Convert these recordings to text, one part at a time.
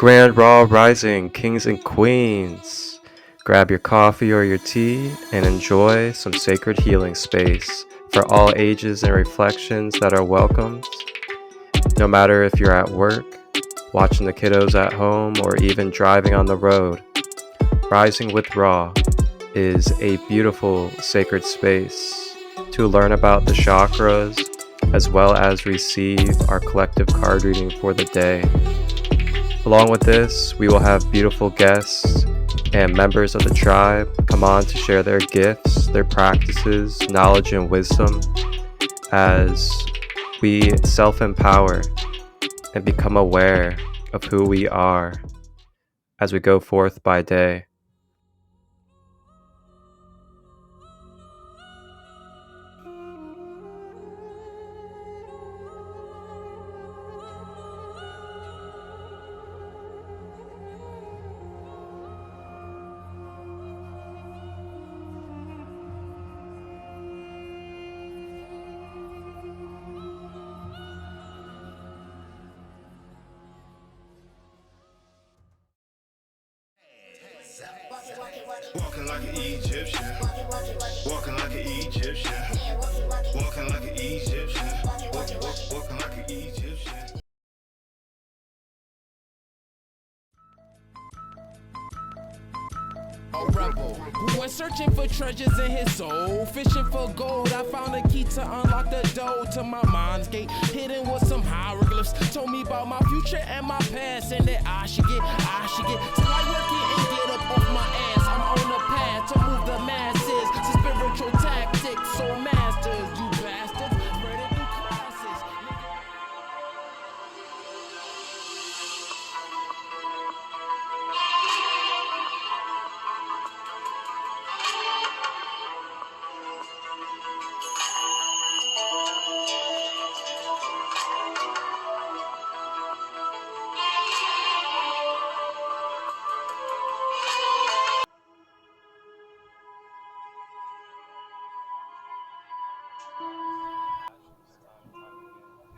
Grand Raw Rising, kings and queens. Grab your coffee or your tea and enjoy some sacred healing space for all ages and reflections that are welcomed. No matter if you're at work, watching the kiddos at home, or even driving on the road, Rising with Raw is a beautiful sacred space to learn about the chakras as well as receive our collective card reading for the day. Along with this, we will have beautiful guests and members of the tribe come on to share their gifts, their practices, knowledge, and wisdom as we self-empower and become aware of who we are as we go forth by day. Walking like an Egyptian. Walking like an Egyptian. Walking like an Egyptian. Walking like an Egyptian. A rebel who went searching for treasures in his soul, fishing for gold. I found a key to unlock the door to my mind's gate, hidden with some hieroglyphs. Told me about my future and my past, and that I should get. Till I work it and get up off my ass. I'm on the path to move the masses to spiritual tactics. So masters, you bastards, ready to do classes.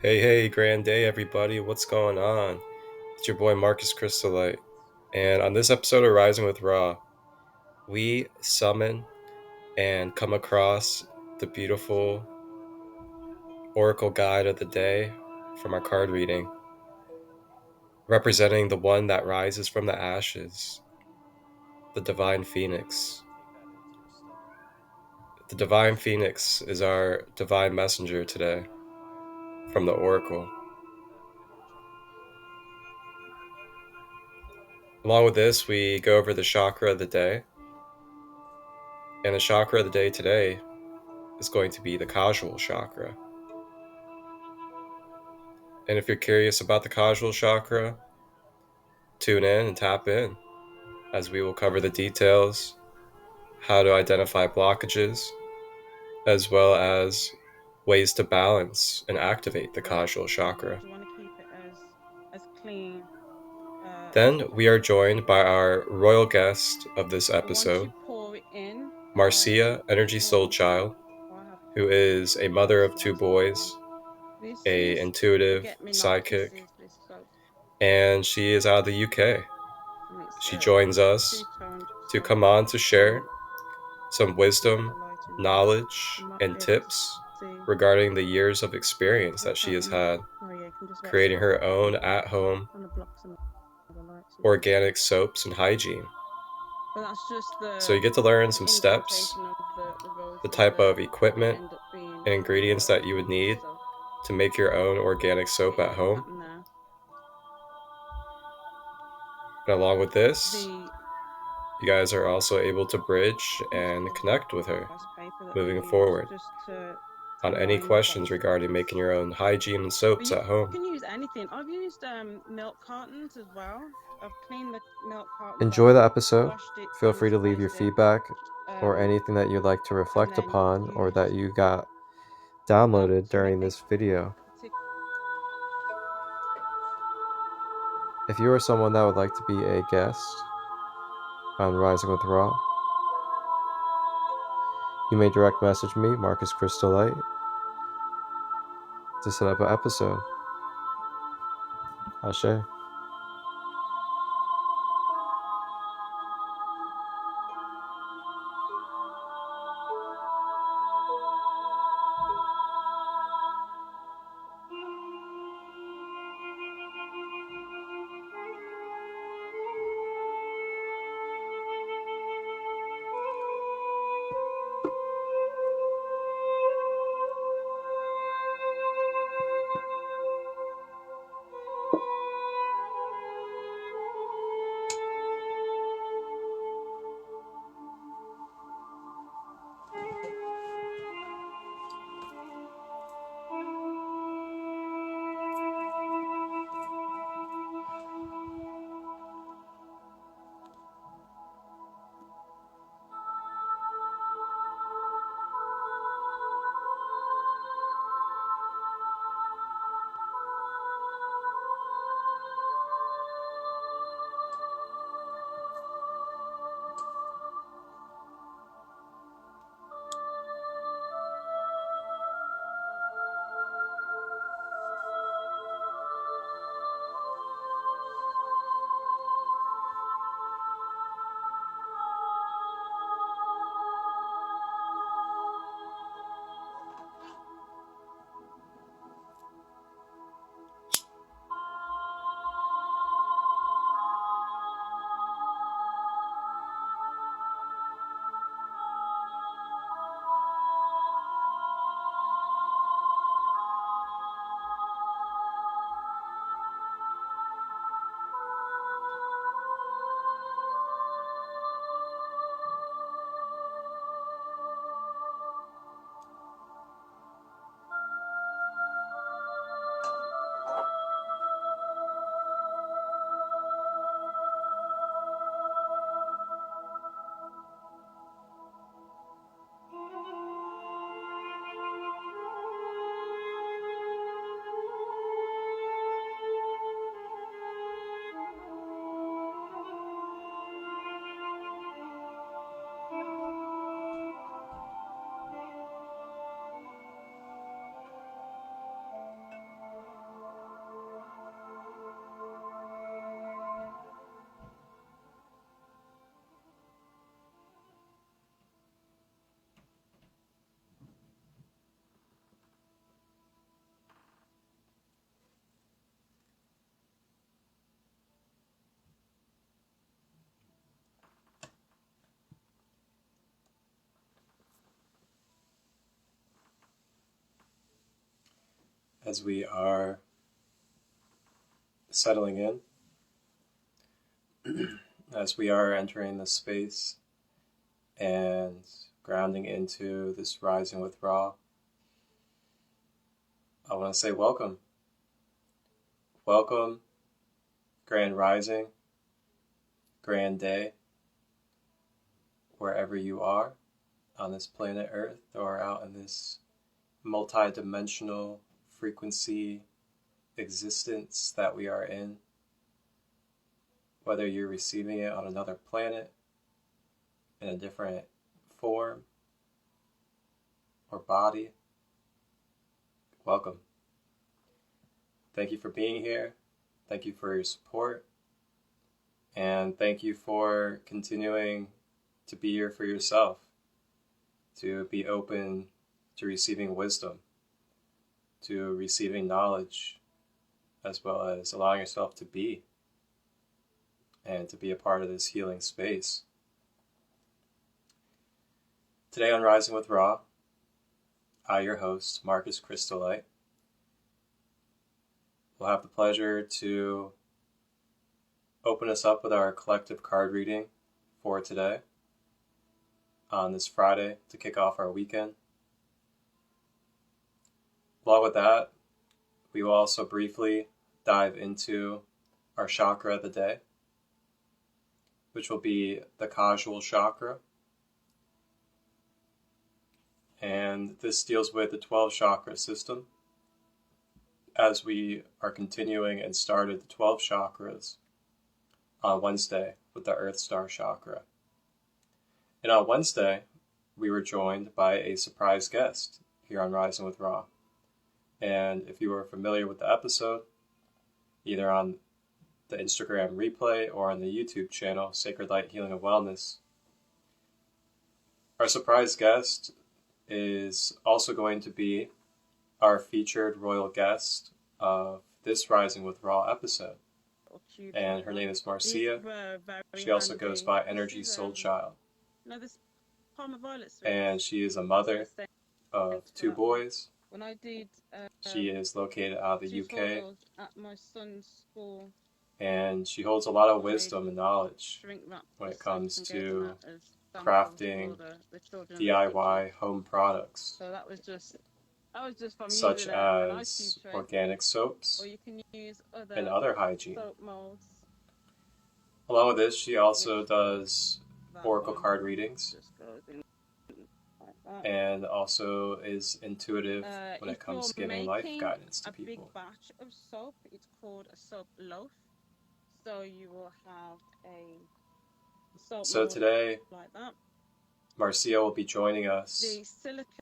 Hey, grand day, everybody. What's going on? It's your boy Marcus Christolight. And on this episode of Rising with Ra, we summon and come across the beautiful oracle guide of the day from our card reading, representing the one that rises from the ashes, the Divine Phoenix. The Divine Phoenix is our divine messenger today from the oracle. Along with this, we go over the chakra of the day. And the chakra of the day today is going to be the Causal chakra. And if you're curious about the Causal chakra, tune in and tap in, as we will cover the details, how to identify blockages, as well as ways to balance and activate the Causal chakra. You want to keep it as clean. Then we are joined by our royal guest of this Once episode, you pour it in, Marcia, Energysoulchild, who is a mother of 2 boys, a intuitive psychic, and she is out of the UK. She joins us to come on to share some wisdom, knowledge, and tips regarding the years of experience that she has had creating her own at-home organic soaps and hygiene. So you get to learn some steps, the type of equipment and ingredients that you would need to make your own organic soap at home. And along with this, you guys are also able to bridge and connect with her moving forward on any questions regarding making your own hygiene and soaps at home. You can use anything. I've used milk cartons as well. I've cleaned the milk cartons. Enjoy the episode. Feel free to leave your feedback or anything that you'd like to reflect upon or that you got downloaded during this video. If you are someone that would like to be a guest on Rising with Ra, you may direct message me, Marcus Christolight, to set up an episode. I'll share. as we are settling in, as we are entering this space and grounding into this rising with Ra, I want to say welcome. Welcome, grand rising, grand day, wherever you are on this planet Earth or out in this multi-dimensional frequency existence that we are in. Whether you're receiving it on another planet, in a different form or body, welcome. Thank you for being here. Thank you for your support. And thank you for continuing to be here for yourself, to be open to receiving wisdom, to receiving knowledge, as well as allowing yourself to be, and to be a part of this healing space. Today on Rising with Ra, I, your host, Marcus Christolight, will have the pleasure to open us up with our collective card reading for today on this Friday to kick off our weekend. Along with that, we will also briefly dive into our chakra of the day, which will be the Causal chakra. And this deals with the 12 chakra system, as we are continuing and started the 12 chakras on Wednesday with the Earth Star chakra. And on Wednesday, we were joined by a surprise guest here on Rising with Ra. And if you were familiar with the episode, either on the Instagram replay or on the YouTube channel, Sacred Light Healing and Wellness, our surprise guest is also going to be our featured royal guest of this Rising with Ra episode. And her name is Marcia. She also goes by Energysoulchild. And she is a mother of 2 boys. She is located out of the UK. And she holds a lot of wisdom and knowledge when it comes to crafting DIY home products, such as organic soaps and other hygiene. Along with this, she also does oracle card readings and also is intuitive when it comes to giving life guidance to people. A big batch of soap, it's called a soap loaf. So you will have a soap So today, like that. Marcia will be joining us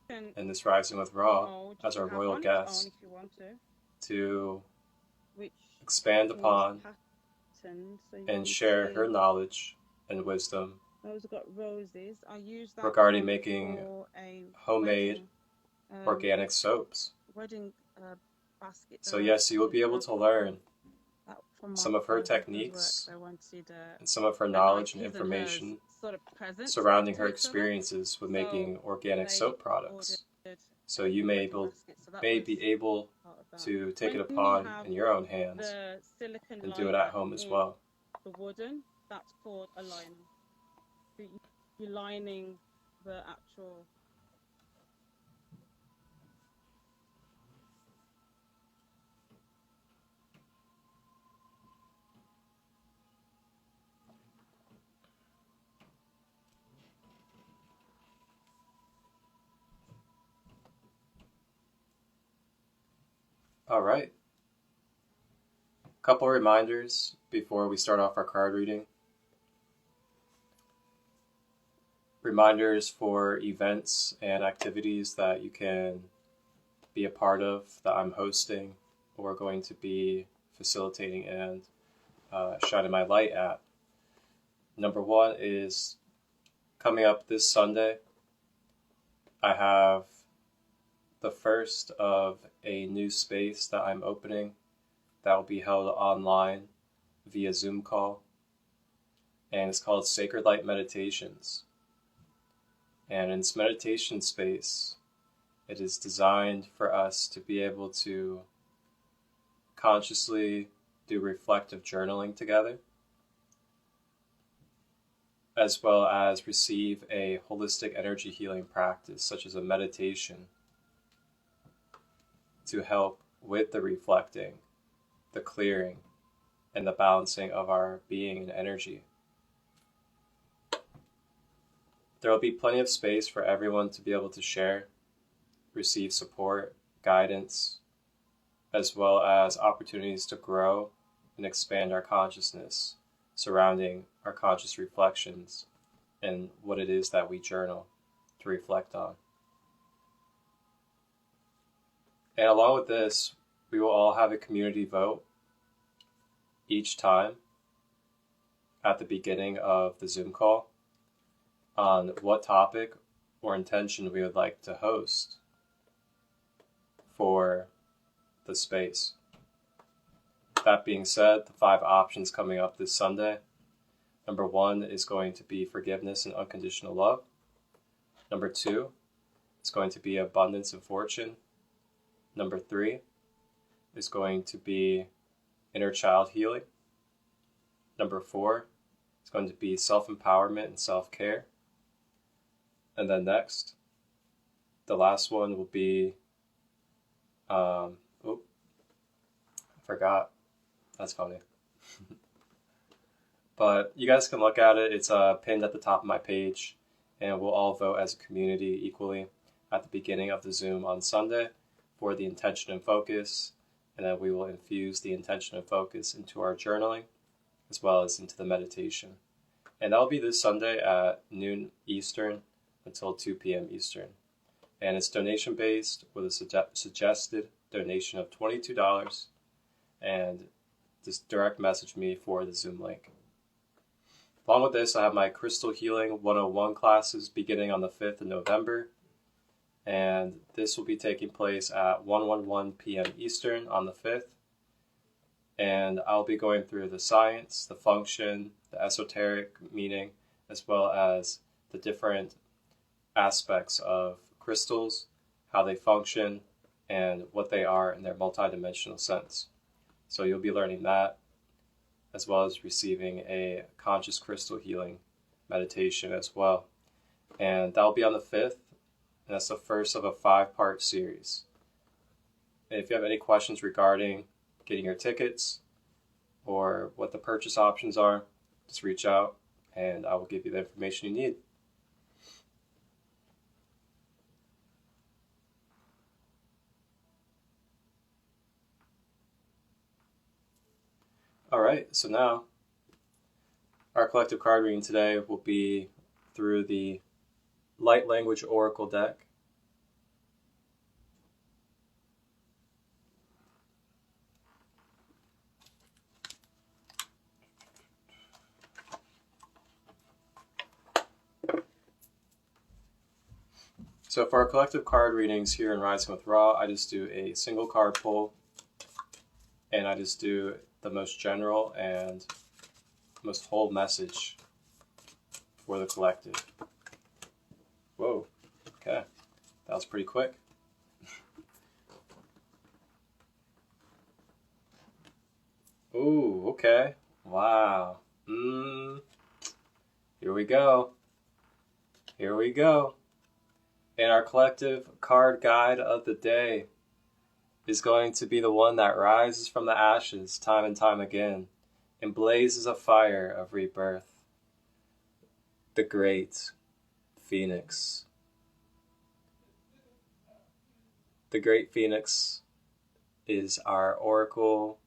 in this Rising with Ra as our royal guest to expand upon and share her knowledge and wisdom regarding making homemade organic soaps. So yes, you will be able to learn some of her techniques and some of her knowledge and information surrounding her experiences with making organic soap products. So you may be able to take it upon in your own hands and do it at home as well. The wooden, that's called a liner. You're lining the actual. All right. A couple reminders before we start off our card reading. Reminders for events and activities that you can be a part of, that I'm hosting or going to be facilitating and shining my light at. Number 1 is coming up this Sunday. I have the first of a new space that I'm opening that will be held online via Zoom call. And it's called Sacred Light Meditations. And in this meditation space, it is designed for us to be able to consciously do reflective journaling together, as well as receive a holistic energy healing practice, such as a meditation, to help with the reflecting, the clearing, and the balancing of our being and energy. There will be plenty of space for everyone to be able to share, receive support, guidance, as well as opportunities to grow and expand our consciousness surrounding our conscious reflections and what it is that we journal to reflect on. And along with this, we will all have a community vote each time at the beginning of the Zoom call on what topic or intention we would like to host for the space. That being said, the 5 options coming up this Sunday. Number 1 is going to be forgiveness and unconditional love. Number 2 is going to be abundance and fortune. Number 3 is going to be inner child healing. Number 4 is going to be self-empowerment and self-care. And then next, the last one will be, I forgot. That's funny. But you guys can look at it. It's pinned at the top of my page, and we'll all vote as a community equally at the beginning of the Zoom on Sunday for the intention and focus, and then we will infuse the intention and focus into our journaling as well as into the meditation. And that'll be this Sunday at noon Eastern until 2 p.m. Eastern. And it's donation based with a suggested donation of $22, and just direct message me for the Zoom link. Along with this, I have my Crystal Healing 101 classes beginning on the 5th of November, and this will be taking place at 1:11 p.m. Eastern on the 5th. And I'll be going through the science, the function, the esoteric meaning, as well as the different aspects of crystals, how they function, and what they are in their multidimensional sense. So you'll be learning that, as well as receiving a conscious crystal healing meditation as well. And that'll be on the 5th, and that's the first of a 5-part series. And if you have any questions regarding getting your tickets or what the purchase options are, just reach out and I will give you the information you need. Alright, so now our collective card reading today will be through the Light Language Oracle deck. So for our collective card readings here in Rising with Ra, I just do a single card pull, and I just do the most general and most whole message for the collective. Whoa, okay, that was pretty quick. Ooh, okay, wow. Here we go. Here we go. And our collective card guide of the day is going to be the one that rises from the ashes time and time again and blazes a fire of rebirth. The Great Phoenix. The Great Phoenix is our oracle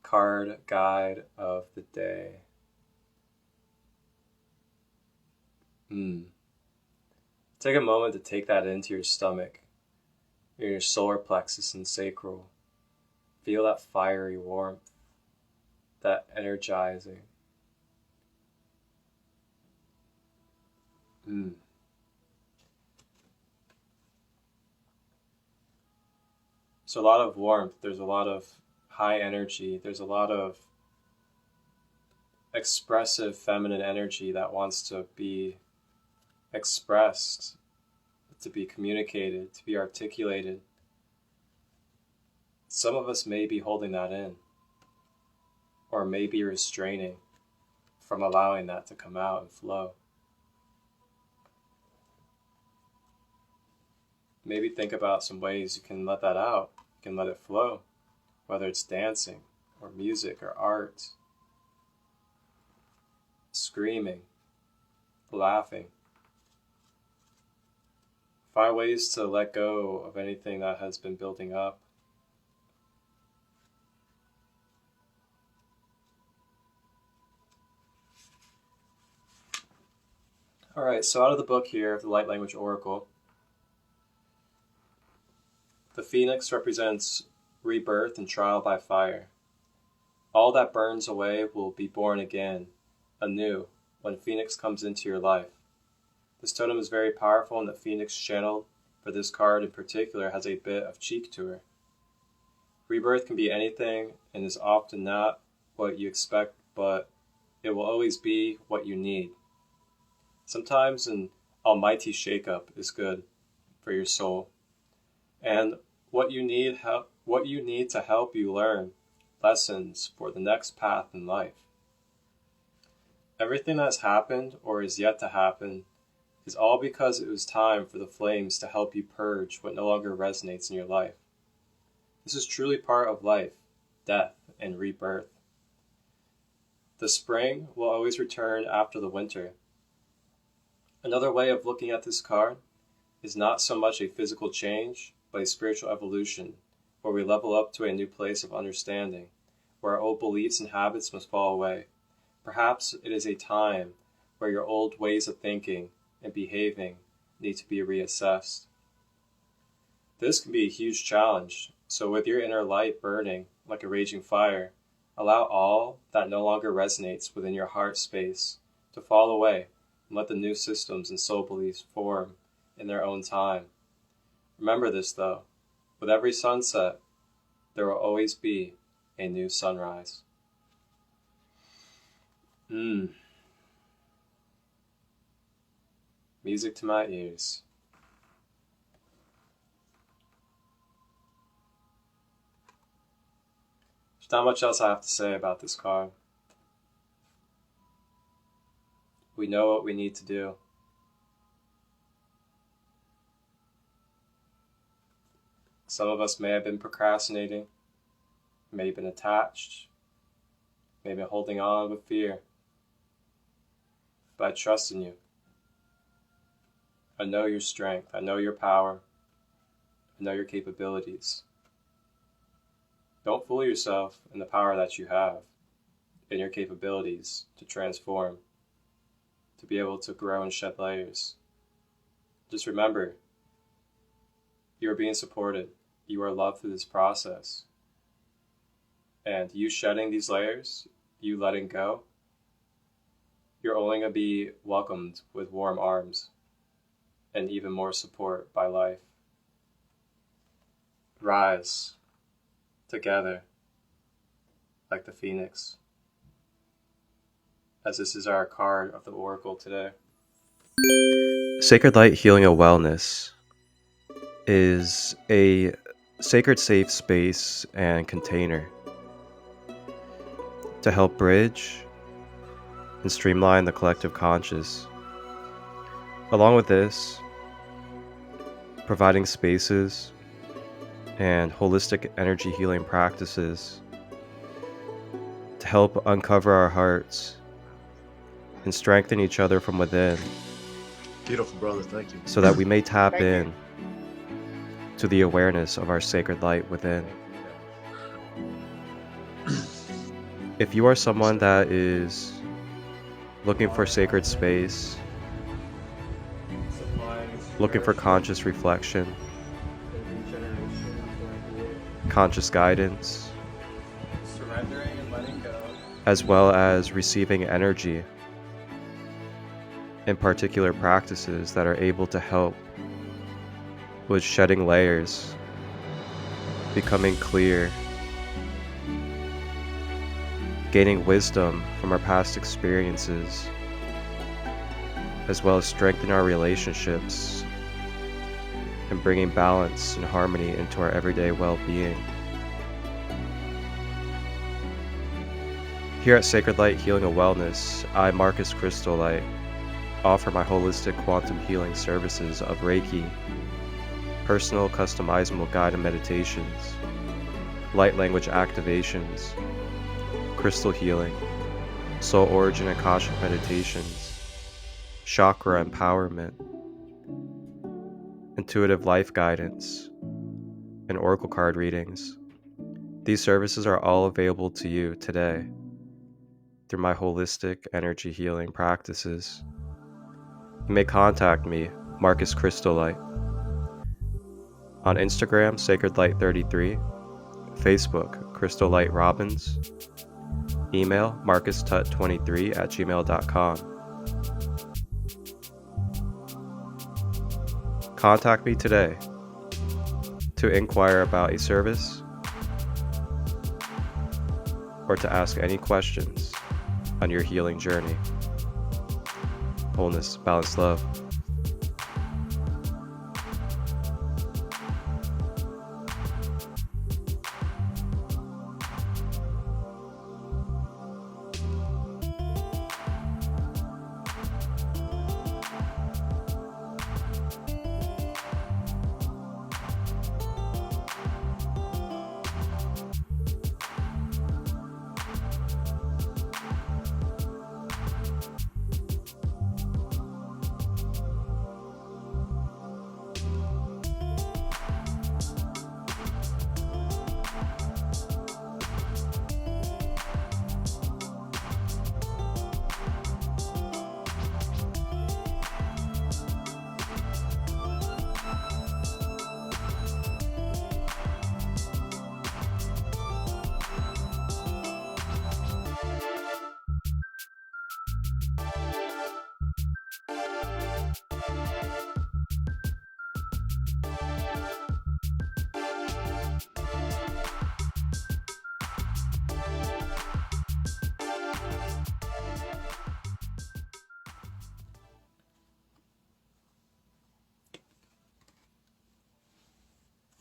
card guide of the day. Take a moment to take that into your stomach, in your solar plexus and sacral. Feel that fiery warmth, that energizing. So a lot of warmth, there's a lot of high energy, there's a lot of expressive feminine energy that wants to be expressed, to be communicated, to be articulated. Some of us may be holding that in, or may be restraining from allowing that to come out and flow. Maybe think about some ways you can let that out, you can let it flow, whether it's dancing or music or art, screaming, laughing. Find ways to let go of anything that has been building up. Alright, so out of the book here of the Light Language Oracle, the phoenix represents rebirth and trial by fire. All that burns away will be born again, anew, when Phoenix comes into your life. This totem is very powerful, and the Phoenix channeled for this card in particular has a bit of cheek to her. Rebirth can be anything and is often not what you expect, but it will always be what you need. Sometimes an almighty shakeup is good for your soul, and what you need to help you learn lessons for the next path in life. Everything that's happened or is yet to happen is all because it was time for the flames to help you purge what no longer resonates in your life. This is truly part of life, death, and rebirth. The spring will always return after the winter. Another way of looking at this card is not so much a physical change, but a spiritual evolution, where we level up to a new place of understanding, where our old beliefs and habits must fall away. Perhaps it is a time where your old ways of thinking and behaving need to be reassessed. This can be a huge challenge, so with your inner light burning like a raging fire, allow all that no longer resonates within your heart space to fall away and let the new systems and soul beliefs form in their own time. Remember this though, with every sunset, there will always be a new sunrise. Music to my ears. There's not much else I have to say about this card. We know what we need to do. Some of us may have been procrastinating, may have been attached, may have been holding on with fear. But I trust in you. I know your strength. I know your power. I know your capabilities. Don't fool yourself in the power that you have, in your capabilities to transform, to be able to grow and shed layers. Just remember, you are being supported. You are loved through this process. And you shedding these layers, you letting go, you're only going to be welcomed with warm arms and even more support by life. Rise together like the phoenix, as this is our card of the Oracle today. Sacred Light Healing and Wellness is a sacred safe space and container to help bridge and streamline the collective conscious. Along with this, providing spaces and holistic energy healing practices to help uncover our hearts and strengthen each other from within. Beautiful, brother. Thank you. So that we may tap in to the awareness of our sacred light within. If you are someone that is looking for sacred space, looking for conscious reflection, conscious guidance, Surrendering and letting go. as well as receiving energy in particular practices that are able to help with shedding layers, becoming clear, gaining wisdom from our past experiences, as well as strengthen our relationships and bringing balance and harmony into our everyday well-being. Here at Sacred Light Healing and Wellness, I, Marcus Christolight, offer my holistic quantum healing services of Reiki, personal customizable guided meditations, light language activations, crystal healing, soul origin and Cashapp meditations, chakra empowerment, intuitive life guidance, and oracle card readings. These services are all available to you today through my holistic energy healing practices. You may contact me, Marcus Christolight, on Instagram, SacredLight33, Facebook, Christolight Robbins, email marcustut23@gmail.com. Contact me today to inquire about a service or to ask any questions on your healing journey. Wholeness, balance, love.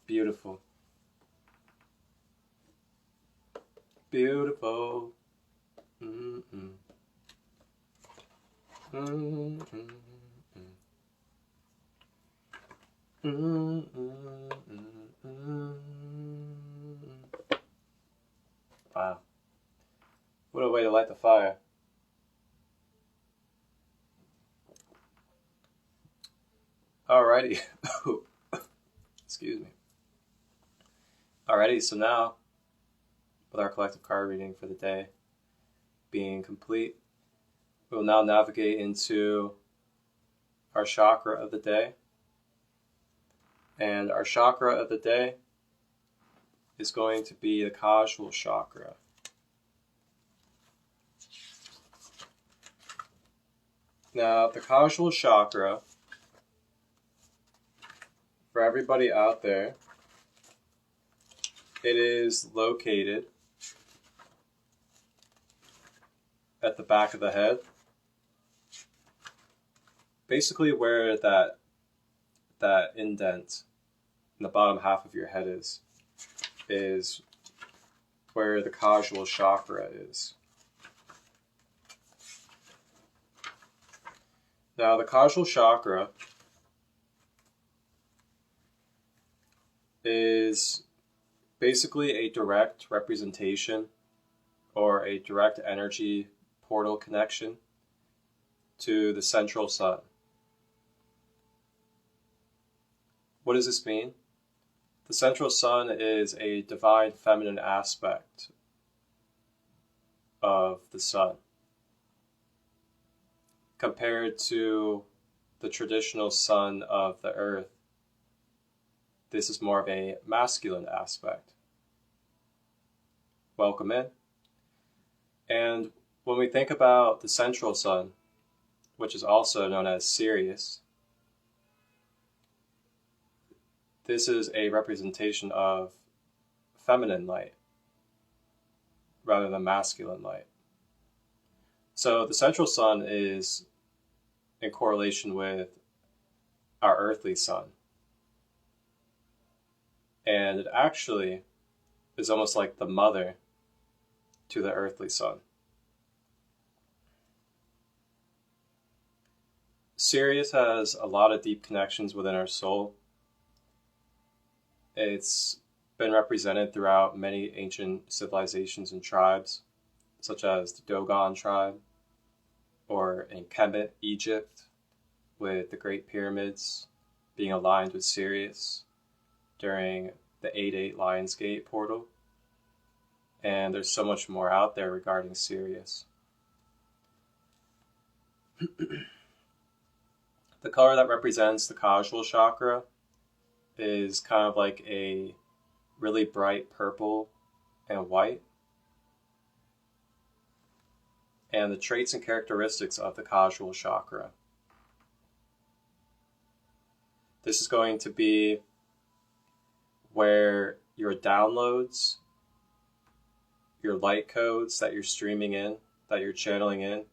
Beautiful. Beautiful. Mm-mm. Mm-mm. Mm-mm. Wow. What a way to light the fire. Alrighty. Excuse me. Alrighty, so now, with our collective card reading for the day being complete, we will now navigate into our chakra of the day. And our chakra of the day is going to be the Causal chakra. Now, the Causal chakra, for everybody out there, it is located at the back of the head. Basically where that indent in the bottom half of your head is where the Causal chakra is. Now the Causal chakra is basically a direct representation or a direct energy portal connection to the central sun. What does this mean? The central sun is a divine feminine aspect of the sun, compared to the traditional sun of the earth. This is more of a masculine aspect. Welcome in. And when we think about the central sun, which is also known as Sirius, this is a representation of feminine light rather than masculine light. So the central sun is in correlation with our earthly sun. And it actually is almost like the mother to the earthly sun. Sirius has a lot of deep connections within our soul. It's been represented throughout many ancient civilizations and tribes, such as the Dogon tribe, or in Kemet, Egypt, with the Great Pyramids being aligned with Sirius during the 8-8 Lionsgate portal. And there's so much more out there regarding Sirius. The color that represents the Causal chakra is kind of like a really bright purple and white. And the traits and characteristics of the Causal chakra. This is going to be where your downloads, your light codes that you're streaming in, that you're channeling in,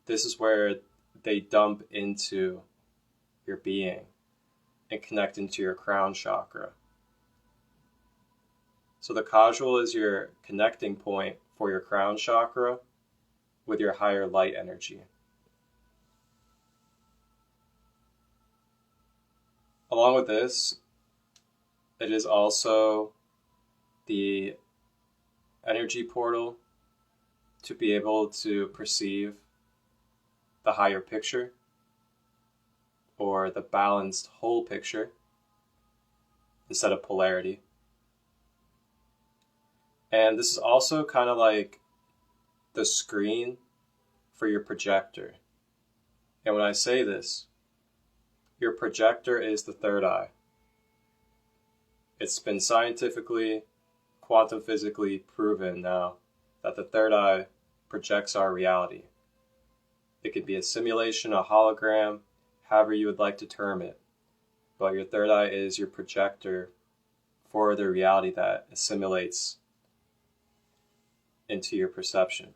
this is where they dump into your being and connect into your crown chakra. So the Causal is your connecting point for your crown chakra with your higher light energy. Along with this, it is also the energy portal to be able to perceive the higher picture or the balanced whole picture instead of polarity. And this is also kind of like the screen for your projector. And when I say this, your projector is the third eye. It's been scientifically, quantum physically proven now that the third eye projects our reality. It could be a simulation, a hologram, however you would like to term it. But your third eye is your projector for the reality that assimilates into your perception.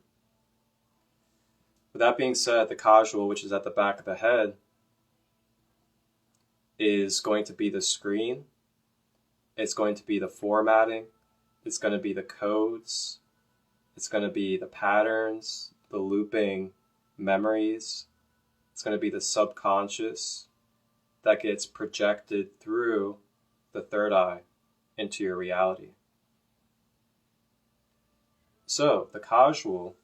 With that being said, the Causal, which is at the back of the head, is going to be the screen. It's going to be the formatting. It's going to be the codes. It's going to be the patterns, the looping memories. It's going to be the subconscious that gets projected through the third eye into your reality. So, the Causal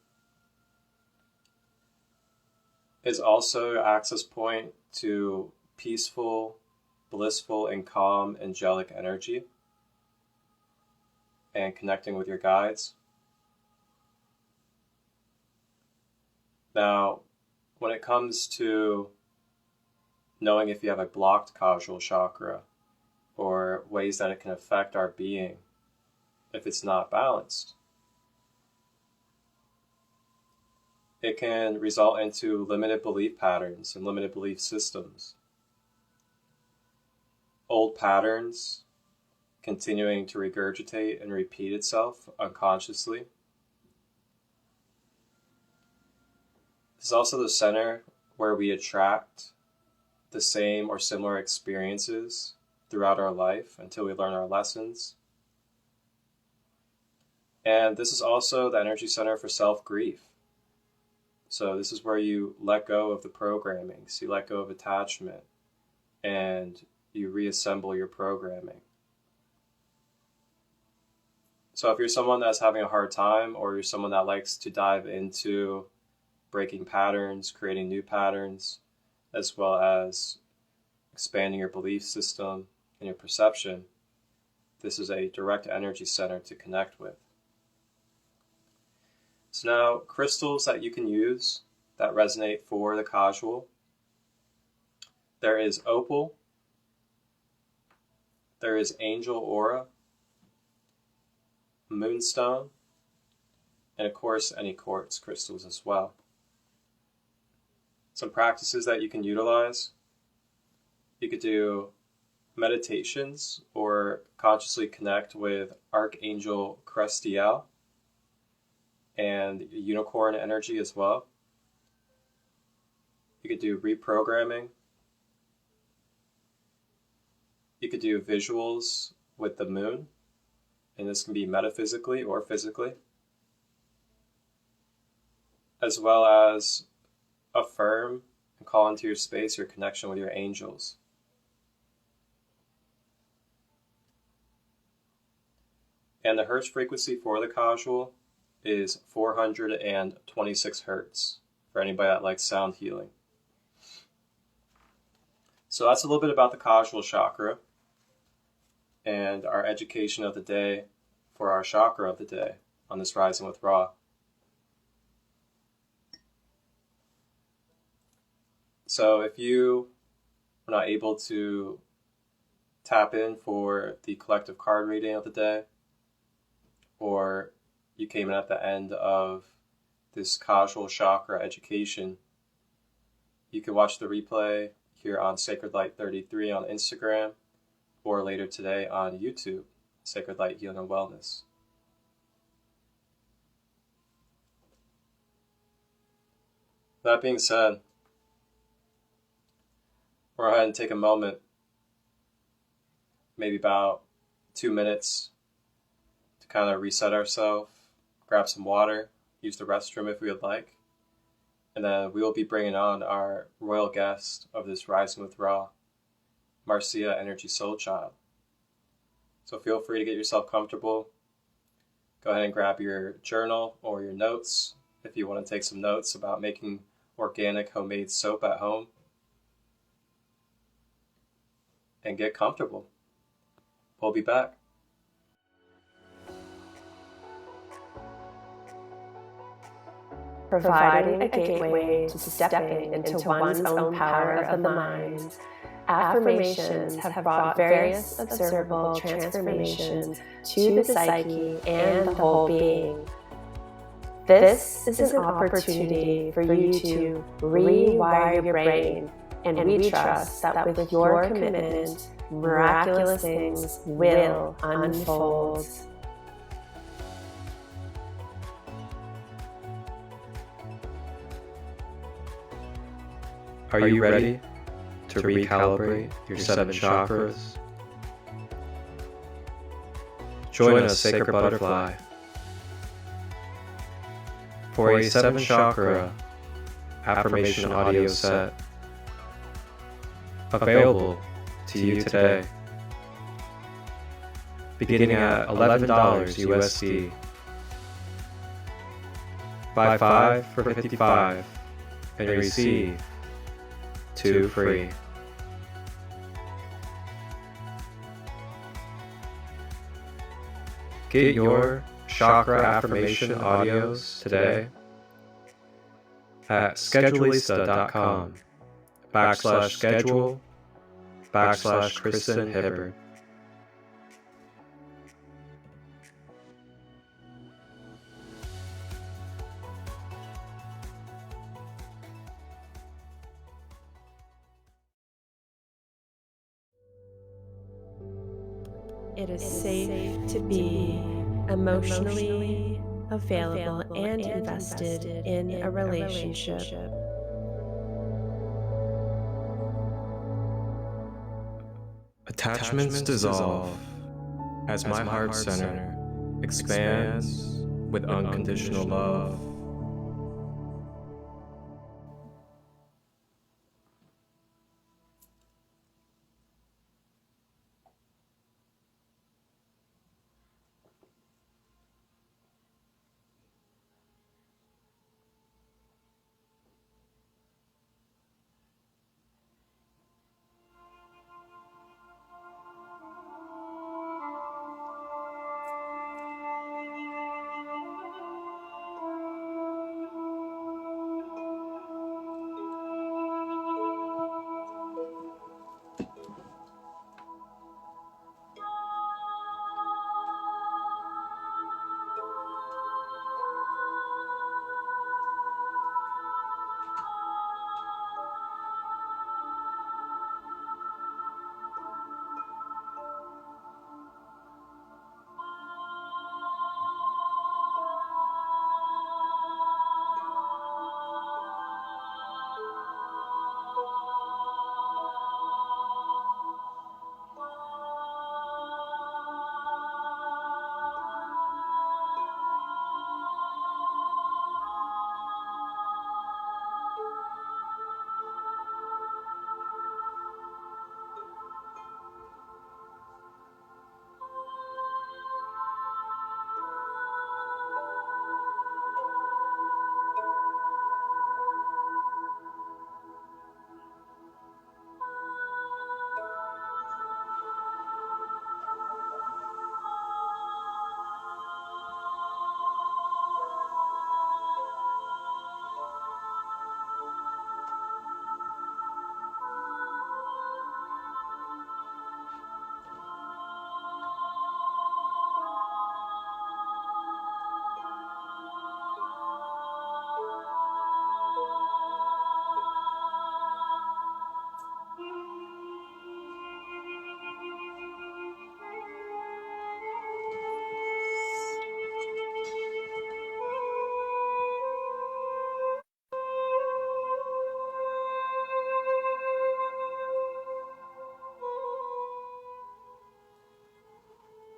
is also an access point to peaceful, blissful, and calm angelic energy and connecting with your guides. Now, when it comes to knowing if you have a blocked Causal chakra or ways that it can affect our being if it's not balanced, it can result into limited belief patterns and limited belief systems. Old patterns continuing to regurgitate and repeat itself unconsciously. This is also the center where we attract the same or similar experiences throughout our life until we learn our lessons. And this is also the energy center for self-grief. So this is where you let go of the programming, so you let go of attachment, and you reassemble your programming. So if you're someone that's having a hard time, or you're someone that likes to dive into breaking patterns, creating new patterns, as well as expanding your belief system and your perception, this is a direct energy center to connect with. So now, crystals that you can use that resonate for the Causal. There is opal. There is angel aura, moonstone, and of course any quartz crystals as well. Some practices that you can utilize. You could do meditations or consciously connect with Archangel Christolight and unicorn energy as well. You could do reprogramming. You could do visuals with the moon, and this can be metaphysically or physically, as well as affirm and call into your space your connection with your angels. And the hertz frequency for the Causal is 426 hertz for anybody that likes sound healing. So that's a little bit about the Causal chakra and our education of the day for our chakra of the day on this Rising with Ra. So if you are not able to tap in for the collective card reading of the day, or you came in at the end of this Causal chakra education, you can watch the replay here on Sacred Light 33 on Instagram, or later today on YouTube, Sacred Light Healing and Wellness. That being said, we'll go ahead and take a moment, maybe about 2 minutes, to kind of reset ourselves, grab some water, use the restroom if we would like, and then we will be bringing on our royal guest of this Rising with Ra, Marcia, Energysoulchild. So feel free to get yourself comfortable. Go ahead and grab your journal or your notes if you want to take some notes about making organic homemade soap at home. And get comfortable. We'll be back. Providing a gateway to stepping into one's own power of the mind. Affirmations have brought various observable transformations to the psyche and the whole being. This is an opportunity for you to rewire your brain, and we trust that with your commitment, miraculous things will unfold. Are you ready to recalibrate your 7 chakras? Join us, Sacred Butterfly, for a 7 chakra affirmation audio set available to you today, beginning at $11 USD. Buy 5 for $55 and receive 2 free. Get your chakra affirmation audios today at schedulista.com/schedule/Kristen Hibbard. It is safe to be emotionally available and invested in a relationship. Attachments dissolve as my heart center expands with unconditional love.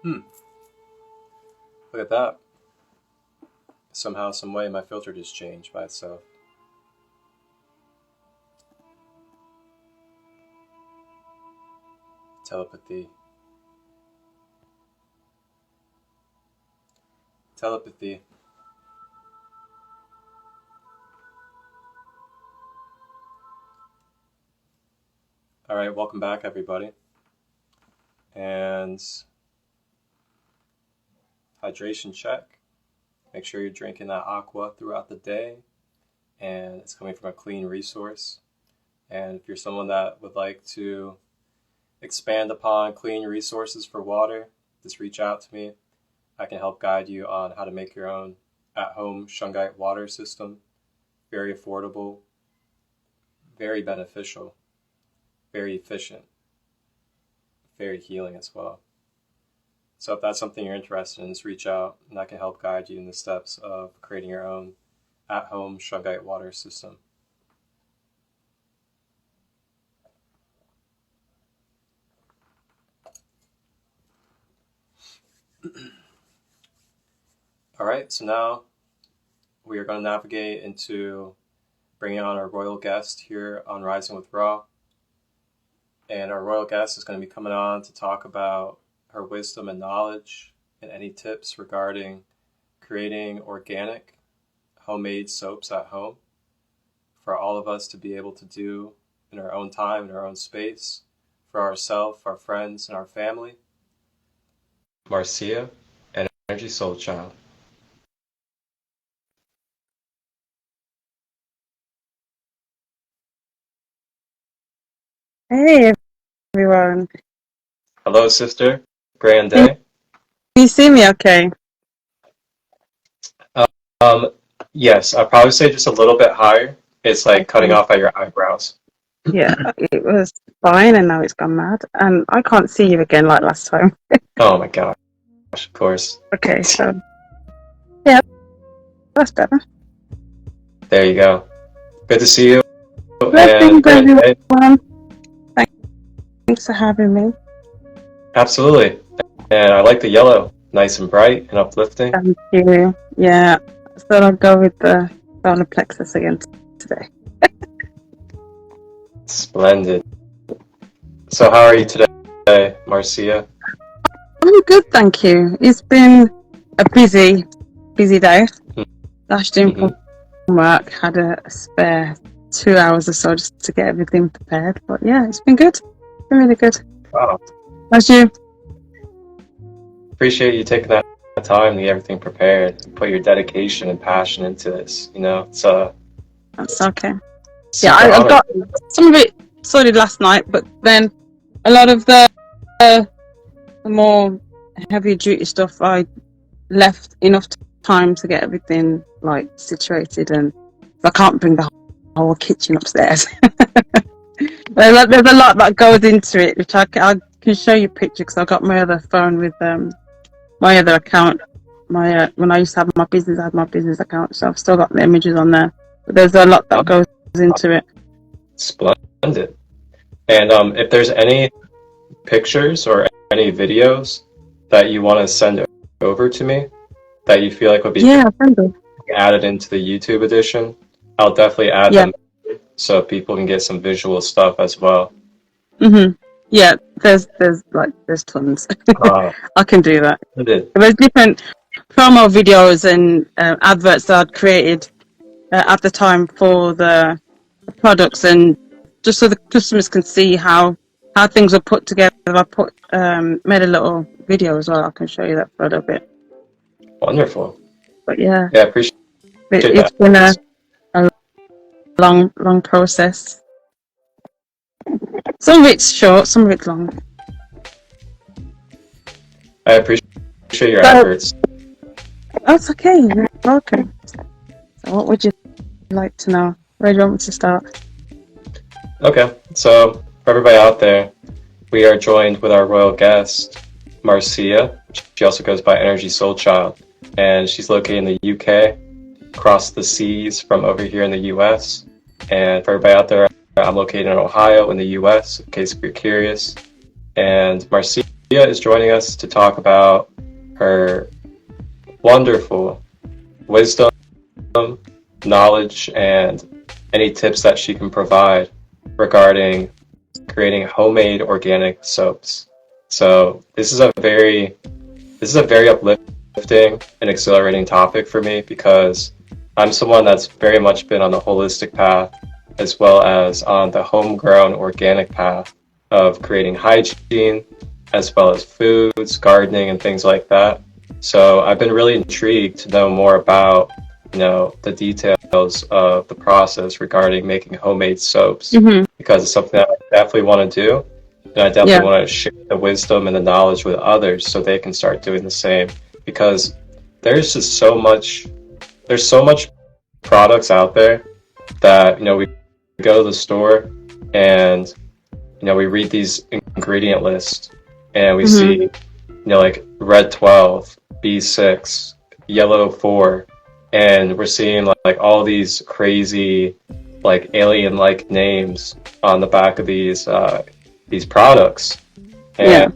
Look at that. Somehow, some way, my filter just changed by itself. Telepathy. Telepathy. All right, welcome back, everybody. And hydration check. Make sure you're drinking that aqua throughout the day, and it's coming from a clean resource. And if you're someone that would like to expand upon clean resources for water, just reach out to me. I can help guide you on how to make your own at-home shungite water system. Very affordable, very beneficial, very efficient, very healing as well. So if that's something you're interested in, just reach out and I can help guide you in the steps of creating your own at-home shungite water system. All right, so now we are going to navigate into bringing on our royal guest here on Rising with Ra. And our royal guest is going to be coming on to talk about her wisdom and knowledge and any tips regarding creating organic, homemade soaps at home for all of us to be able to do in our own time, in our own space, for ourselves, our friends, and our family. Marcia and Energysoulchild. Hey everyone. Hello, sister. Grand Can day. you see me okay? Yes, I'd probably say just a little bit higher. It's like cutting off at your eyebrows. Yeah, it was fine and now it's gone mad. And I can't see you again like last time. Oh my gosh, of course. Okay, so yeah, that's better. There you go. Good to see you. Blessings, And grand day. everyone. Thanks for having me. Absolutely. And I like the yellow. Nice and bright and uplifting. Thank you. Yeah, I thought I'd go with the solar plexus again today. Splendid. So how are you today, Marcia? I'm good, thank you. It's been a busy day. Dashed in from work, had a spare 2 hours or so just to get everything prepared. But yeah, it's been good. It's been really good. Wow. How's you? Appreciate you taking that time to get everything prepared and put your dedication and passion into this. You know, it's That's okay. Yeah, I've got some of it sorted last night, but then a lot of the more heavy duty stuff I left enough time to get everything like situated, and I can't bring the whole kitchen upstairs. There's a lot that goes into it, which I can show you pictures because I got my other phone with my other account. When I used to have my business, I had my business account, so I've still got the images on there. But there's a lot that goes into it. Splendid. And if there's any pictures or any videos that you want to send over to me that you feel like would be added into the YouTube edition, I'll definitely add them so people can get some visual stuff as well. Yeah, there's tons. I can do that. There's different promo videos and adverts that I'd created at the time for the products, and just so the customers can see how things are put together. I made a little video as well. I can show you that for a little bit. Wonderful. But yeah, I appreciate it's been a long process. Some of it's short, some of it's long. I appreciate your efforts. That's okay. You're welcome. So what would you like to know? Where do you want me to start? Okay, so for everybody out there, we are joined with our royal guest, Marcia. She also goes by Energysoulchild, and she's located in the UK, across the seas from over here in the US. And for everybody out there, I'm located in Ohio in the US, in case if you're curious. And Marcia is joining us to talk about her wonderful wisdom, knowledge, and any tips that she can provide regarding creating homemade organic soaps. So this is a very uplifting and exhilarating topic for me, because I'm someone that's very much been on the holistic path as well as on the homegrown organic path of creating hygiene as well as foods, gardening, and things like that. So I've been really intrigued to know more about, the details of the process regarding making homemade soaps, because it's something that I definitely want to do. And I definitely want to share the wisdom and the knowledge with others so they can start doing the same, because there's so much products out there that, we go to the store and, we read these ingredient lists and we see, like red 12, B6, yellow 4, and we're seeing like all these crazy, like alien-like names on the back of these products. And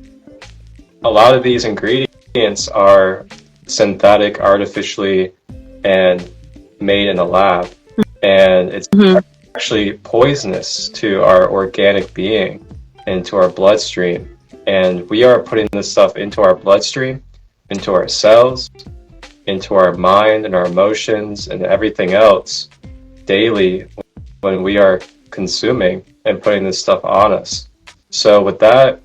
a lot of these ingredients are synthetic, artificially, and made in a lab. And it's actually poisonous to our organic being and to our bloodstream. And we are putting this stuff into our bloodstream, into our cells, into our mind and our emotions and everything else daily when we are consuming and putting this stuff on us. So with that,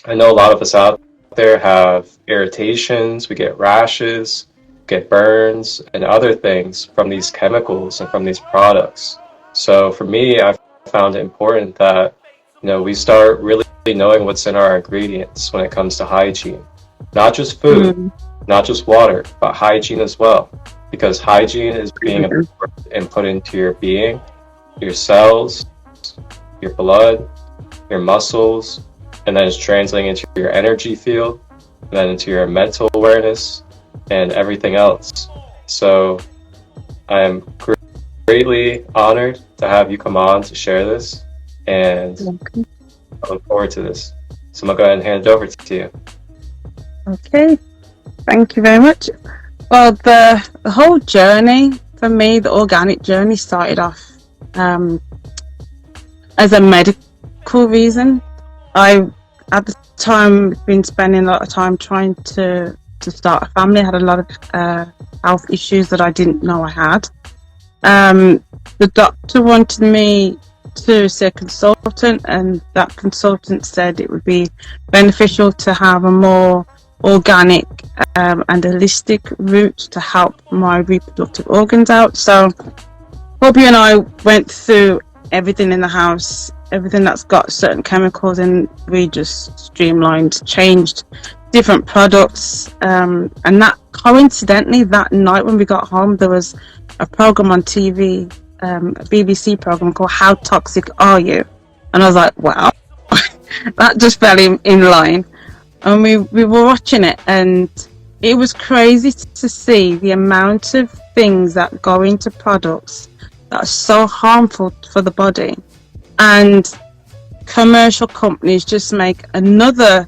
I know a lot of us out there have irritations, we get rashes, get burns, and other things from these chemicals and from these products. So for me, I've found it important that, we start really knowing what's in our ingredients when it comes to hygiene. Not just food, not just water, but hygiene as well. Because hygiene is being absorbed and put into your being, your cells, your blood, your muscles, and then it's translating into your energy field, and then into your mental awareness, and everything else. So I am greatly honored to have you come on to share this, and I look forward to this. So I'm going to go ahead and hand it over to you. Okay, thank you very much. Well, the whole journey for me, the organic journey, started off as a medical reason. I, at the time, been spending a lot of time trying to start a family. I had a lot of health issues that I didn't know I had. The doctor wanted me to see a consultant, and that consultant said it would be beneficial to have a more organic and holistic route to help my reproductive organs out. So Bobby and I went through everything in the house, everything that's got certain chemicals, and we just streamlined, changed different products, and that coincidentally that night when we got home there was a program on TV, a BBC program called How Toxic Are You? And I was like, wow, that just fell in line. And we were watching it, and it was crazy to see the amount of things that go into products that are so harmful for the body, and commercial companies just make another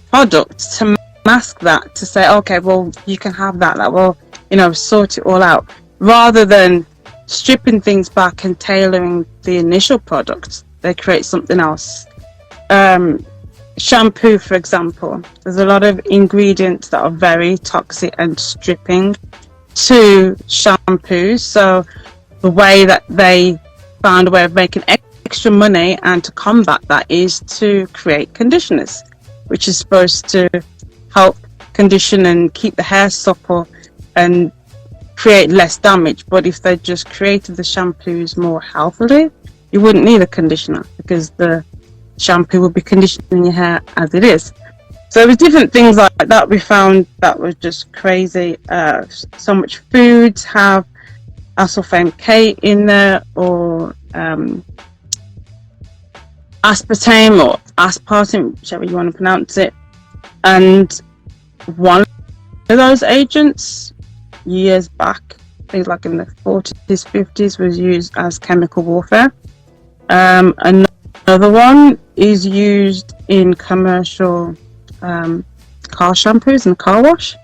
product to mask that, to say, okay, well, you can have that will, sort it all out, rather than stripping things back and tailoring the initial product. They create something else. Shampoo, for example, there's a lot of ingredients that are very toxic and stripping to shampoos. So the way that they found a way of making extra money and to combat that is to create conditioners, which is supposed to help condition and keep the hair supple and create less damage. But if they just created the shampoos more healthily, you wouldn't need a conditioner, because the shampoo would be conditioning your hair as it is. So it was different things like that we found that was just crazy. So much foods have aspartame K in there, or aspartame or aspartame, whichever you want to pronounce it. And one of those agents years back, I think like in the 40s, 50s, was used as chemical warfare. Another one is used in commercial car shampoos and car wash.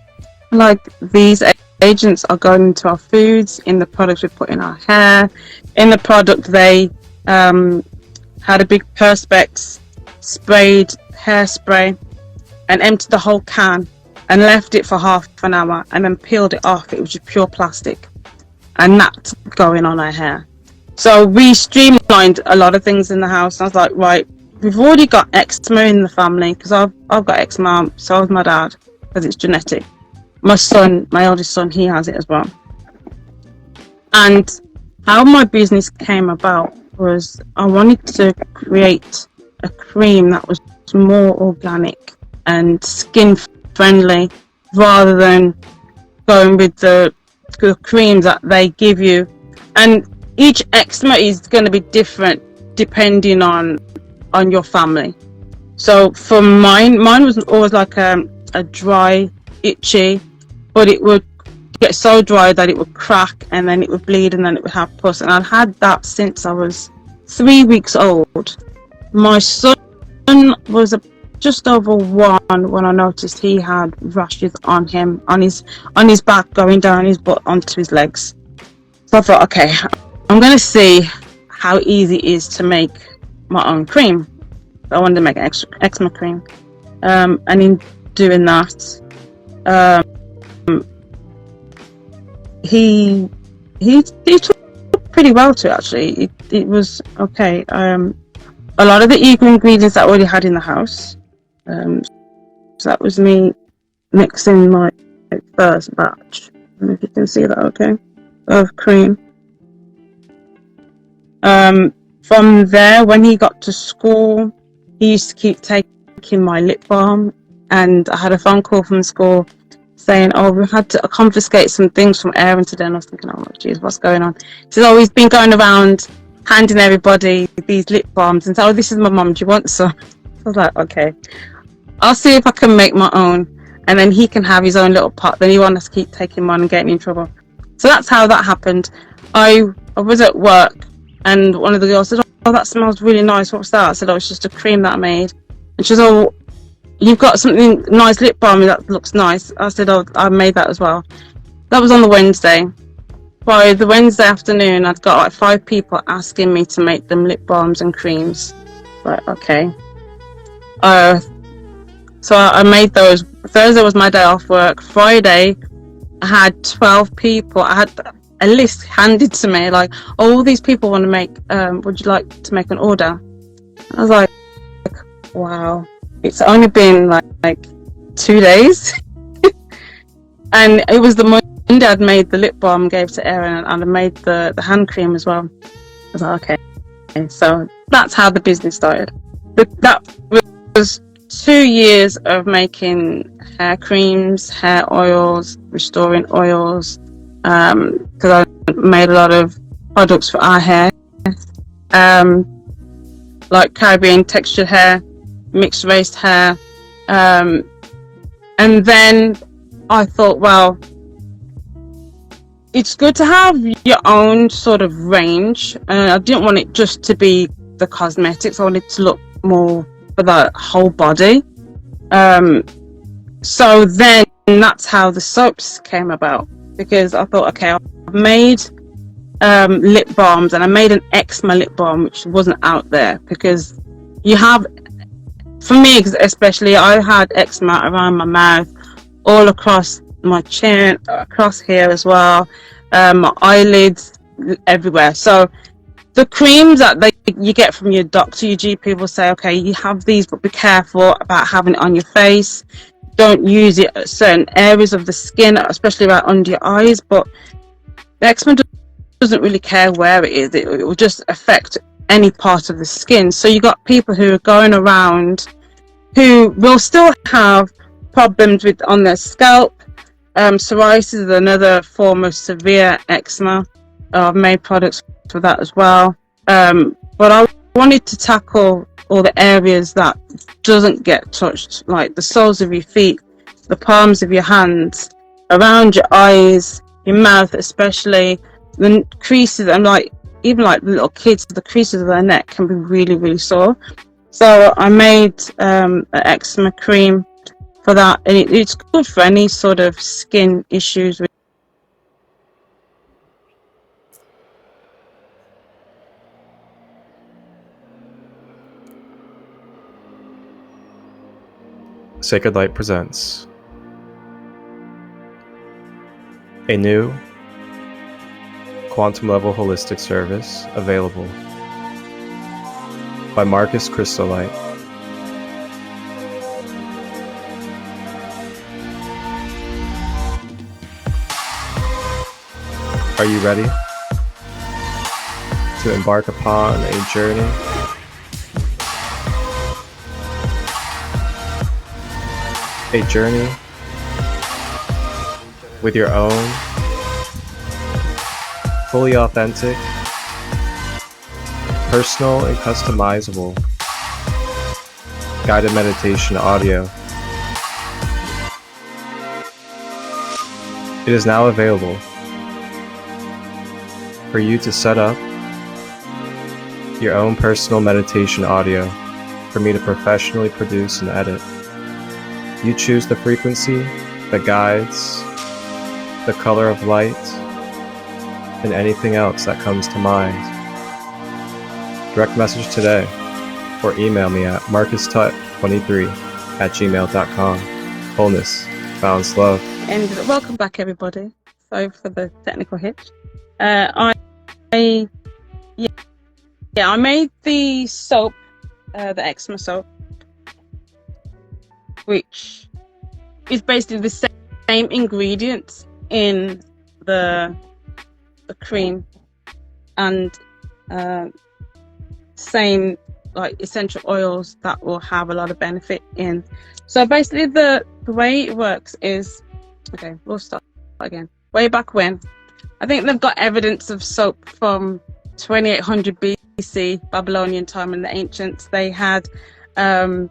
Like, these agents are going into our foods, in the products we put in our hair, in the product they had a big perspex, sprayed hairspray and emptied the whole can and left it for half an hour and then peeled it off. It was just pure plastic, and that's going on our hair. So we streamlined a lot of things in the house. I was like, right, we've already got eczema in the family, because I've got eczema, so has my dad, because it's genetic. My son, my eldest son, he has it as well. And how my business came about was I wanted to create a cream that was more organic and skin friendly, rather than going with the creams that they give you. And each eczema is going to be different depending on your family. So for mine was always like a dry, itchy, but it would get so dry that it would crack, and then it would bleed, and then it would have pus. And I'd had that since I was 3 weeks old. My son was just over 1 when I noticed he had rashes on him, on his back, going down his butt onto his legs. So I thought, okay, I'm going to see how easy it is to make my own cream. I wanted to make an eczema cream. And in doing that, he took pretty well to it, actually. It was okay. A lot of the ingredients that I already had in the house. So that was me mixing my first batch. I don't know if you can see that, okay, of cream. From there, when he got to school, he used to keep taking my lip balm, and I had a phone call from school saying, oh, we had to confiscate some things from Aaron today. And I was thinking, oh, geez, what's going on? He says, oh, he's been going around handing everybody these lip balms, and said, oh, this is my mum, do you want some? I was like, okay, I'll see if I can make my own, and then he can have his own little pot. Then he wants to keep taking mine and getting in trouble. So that's how that happened. I was at work, and one of the girls said, oh, that smells really nice. What's that? I said, oh, it's just a cream that I made. And she said, oh, you've got something nice, lip balm that looks nice. I said, oh, I made that as well. That was on the Wednesday. By the Wednesday afternoon, I'd got like 5 people asking me to make them lip balms and creams. Right, okay. So I made those. Thursday was my day off work. Friday, I had 12 people. I had a list handed to me, like, oh, all these people want to make, would you like to make an order? I was like, wow. It's only been like 2 days. And it was the Monday I'd made the lip balm, gave to Aaron, and I made the hand cream as well. I was like, okay. So that's how the business started. But that was 2 years of making hair creams, hair oils, restoring oils, because I made a lot of products for our hair, like Caribbean textured hair, mixed race hair, and then I thought, well, it's good to have your own sort of range. I didn't want it just to be the cosmetics. I wanted to look more for the whole body. So then that's how the soaps came about, because I thought, okay, I've made lip balms, and I made an eczema lip balm which wasn't out there, because you have, for me especially, I had eczema around my mouth, all across my chin, across here as well, my eyelids, everywhere. So the creams that you get from your doctor, your GP will say, okay, you have these, but be careful about having it on your face. Don't use it at certain areas of the skin, especially right under your eyes. But the eczema doesn't really care where it is. It will just affect any part of the skin. So you got people who are going around who will still have problems on their scalp. Psoriasis is another form of severe eczema. I've made products for that as well. But I wanted to tackle all the areas that doesn't get touched, like the soles of your feet, the palms of your hands, around your eyes, your mouth especially, the creases, and even little kids, the creases of their neck can be really, really sore. So I made an eczema cream for that, and it's good for any sort of skin issues. Sacred Light presents a new quantum level holistic service available by Christolight. Are you ready to embark upon a journey with your own fully authentic, personal and customizable guided meditation audio? It is now available for you to set up your own personal meditation audio for me to professionally produce and edit. You choose the frequency, the guides, the color of light, and anything else that comes to mind. Direct message today or email me at marcustut23@gmail.com. Wholeness, balance, love. And welcome back, everybody. Sorry for the technical hitch. I made the soap, the eczema soap, which is basically the same ingredients in the cream and same like essential oils that will have a lot of benefit in. So basically the way it works is, okay, we'll start again. Way back when, I think they've got evidence of soap from 2800 BC, Babylonian time, and the ancients. They had animal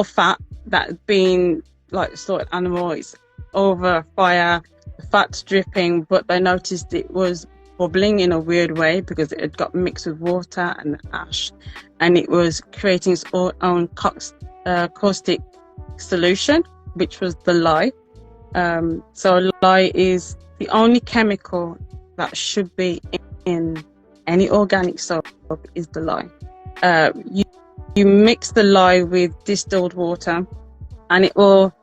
fat that had been like slaughtered animals over fire, the fat's dripping, but they noticed it was bubbling in a weird way because it had got mixed with water and ash, and it was creating its own caustic solution, which was the lye. So lye is the only chemical that should be in any organic soap is the lye. You mix the lye with distilled water and it will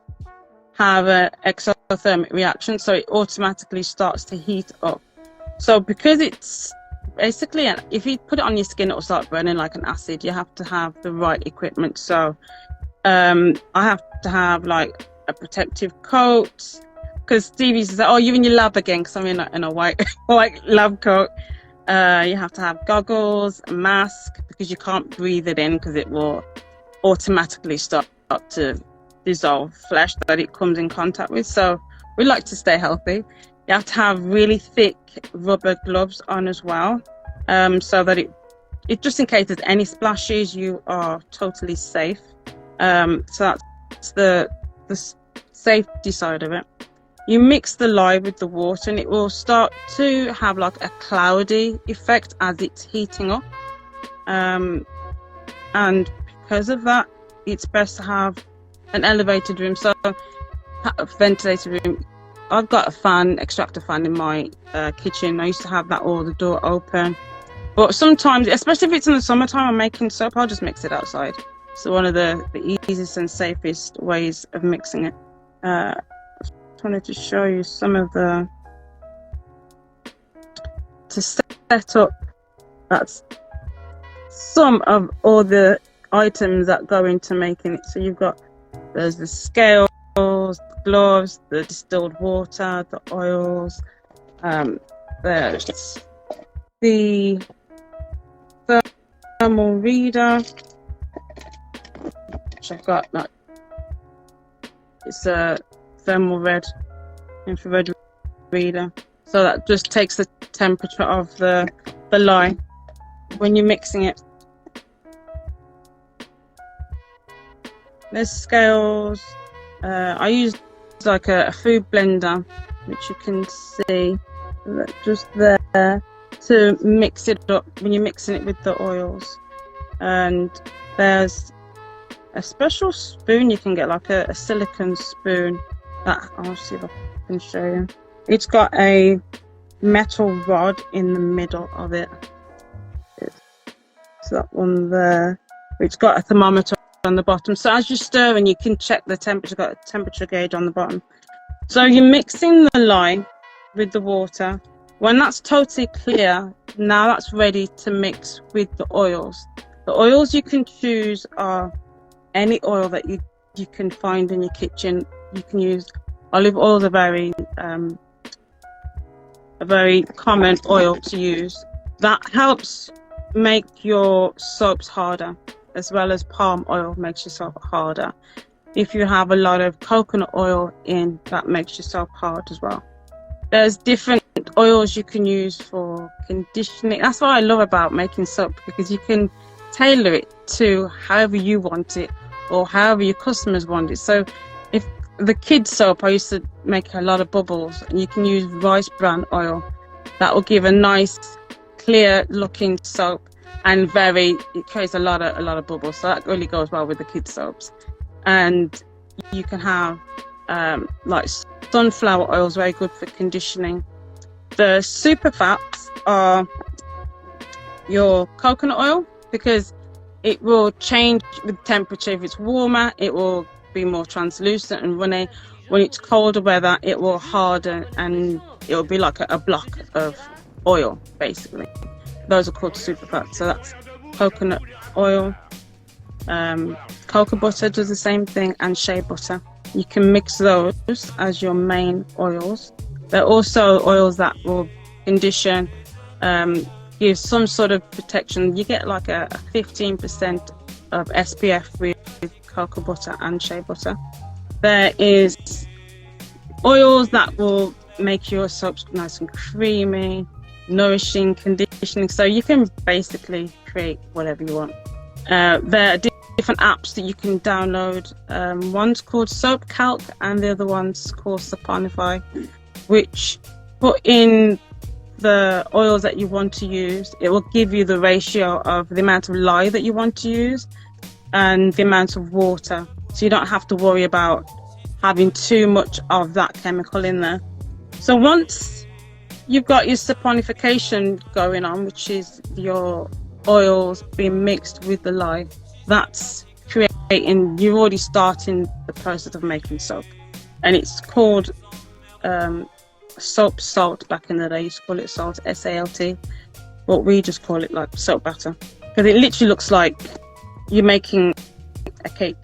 have an exothermic reaction, so it automatically starts to heat up. So because it's basically, if you put it on your skin, it will start burning like an acid. You have to have the right equipment. So I have to have like a protective coat, because Stevie says, oh, you're in your lab again, because I'm in a white lab coat. You have to have goggles, a mask, because you can't breathe it in because it will automatically start to dissolve flesh that it comes in contact with. So we like to stay healthy. You have to have really thick rubber gloves on as well, so that it just in case there's any splashes, you are totally safe. So that's the safety side of it. You mix the lye with the water and it will start to have like a cloudy effect as it's heating up. And because of that, it's best to have an elevated room, so a ventilated room. I've got a fan, extractor fan in my kitchen. I used to have that all the door open. But sometimes, especially if it's in the summertime, I'm making soap, I'll just mix it outside. So one of the easiest and safest ways of mixing it. I wanted to show you some of to set up, that's some of all the items that go into making it. So there's the scales, the gloves, the distilled water, the oils, there's the thermal reader, which I've got that. It's a thermal infrared reader, so that just takes the temperature of the lye when you're mixing it. There's scales. I use like a food blender, which you can see just there, to mix it up when you're mixing it with the oils. And there's a special spoon you can get, like a silicone spoon. That I'll see if I can show you. It's got a metal rod in the middle of it. It's that one there. It's got a thermometer on the bottom. So as you stir, and you can check the temperature, got a temperature gauge on the bottom. So you're mixing the lye with the water. When that's totally clear, now that's ready to mix with the oils. The oils you can choose are any oil that you can find in your kitchen. You can use olive oil, is a very common oil to use. That helps make your soaps harder, as well as palm oil makes your soap harder. If you have a lot of coconut oil in, that makes your soap hard as well. There's different oils you can use for conditioning. That's what I love about making soap, because you can tailor it to however you want it or however your customers want it. So if the kids soap, I used to make a lot of bubbles, and you can use rice bran oil. That will give a nice clear looking soap, and it creates a lot of bubbles. So that really goes well with the kids soaps. And you can have like sunflower oil is very good for conditioning. The super fats are your coconut oil, because it will change with temperature. If it's warmer, it will be more translucent, and when it's colder weather, it will harden and it will be like a block of oil, basically. Those are called super fats. So that's coconut oil. Cocoa butter does the same thing, and shea butter. You can mix those as your main oils. There are also oils that will condition, give some sort of protection. You get like a 15% of SPF with cocoa butter and shea butter. There is oils that will make your soaps nice and creamy, nourishing, conditioning. So you can basically create whatever you want. There are different apps that you can download. One's called Soap Calc, and the other one's called Saponify, which put in the oils that you want to use. It will give you the ratio of the amount of lye that you want to use and the amount of water, so you don't have to worry about having too much of that chemical in there. So once you've got your saponification going on, which is your oils being mixed with the lye, that's creating, you're already starting the process of making soap. And it's called soap salt. Back in the day, you used to call it salt, S-A-L-T, but we just call it like soap batter, because it literally looks like you're making a cake.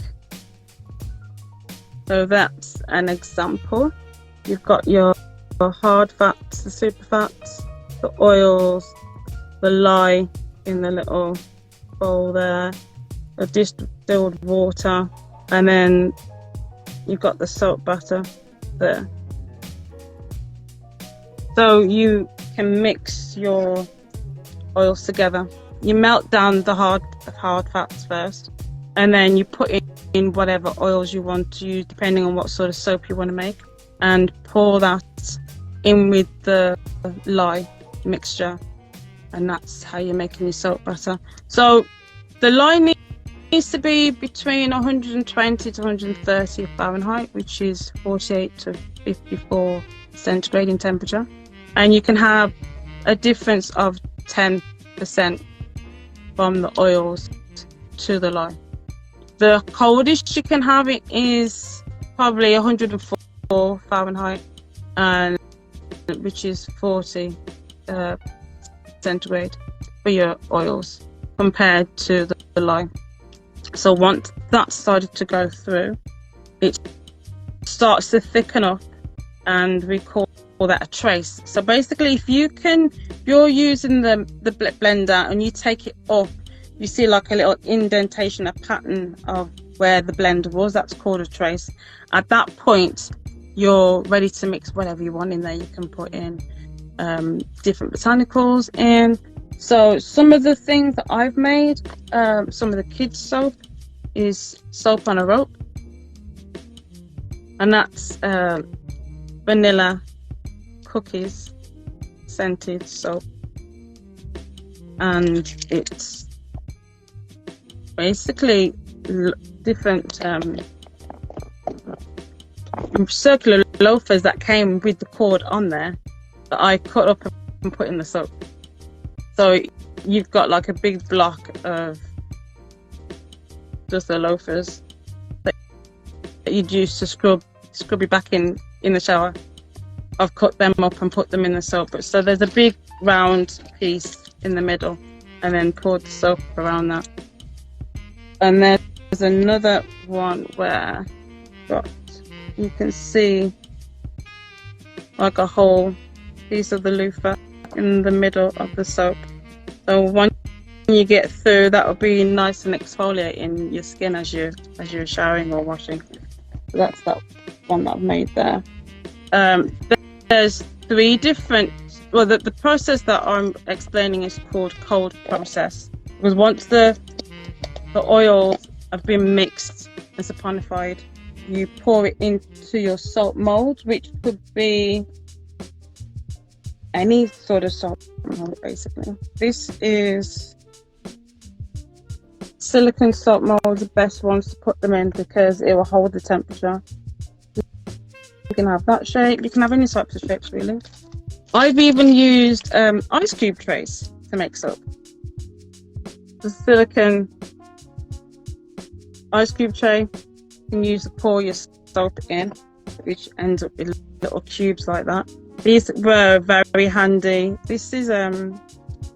So that's an example. You've got your hard fats, the super fats, the oils, the lye in the little bowl there, the distilled water, and then you've got the soap batter there. So you can mix your oils together. You melt down the hard fats first, and then you put in whatever oils you want to use, depending on what sort of soap you want to make, and pour that in with the lye mixture, and that's how you're making your soap batter. So the lye needs to be between 120 to 130 Fahrenheit, which is 48 to 54 centigrade in temperature, and you can have a difference of 10% from the oils to the lye. The coldest you can have it is probably 104 Fahrenheit, and which is 40 centigrade for your oils compared to the lye. So once that started to go through, it starts to thicken up, and we call that a trace. So basically, if you're using the blender and you take it up, you see like a little indentation, a pattern of where the blender was. That's called a trace. At that point, you're ready to mix whatever you want in there. You can put in different botanicals in. So some of the things that I've made, some of the kids' soap is soap on a rope, and that's vanilla cookies scented soap, and it's basically different circular loafers that came with the cord on there that I cut up and put in the soap. So you've got like a big block of just the loafers that you'd use to scrub you back in the shower. I've cut them up and put them in the soap. So there's a big round piece in the middle, and then poured the soap around that. And then there's another one where you can see like a whole piece of the loofah in the middle of the soap. So when you get through, that will be nice and exfoliating your skin as you're showering or washing. So that's that one that I've made there. There's 3 different. Well, the process that I'm explaining is called cold process. Because once the oils have been mixed and saponified, you pour it into your soap mold, which could be any sort of soap mold, basically. This is silicone soap mold, the best ones to put them in because it will hold the temperature. You can have that shape, you can have any types of shapes really. I've even used ice cube trays to make soap. The silicone ice cube tray you can use to pour your soap in, which ends up with little cubes like that. These were very handy. This is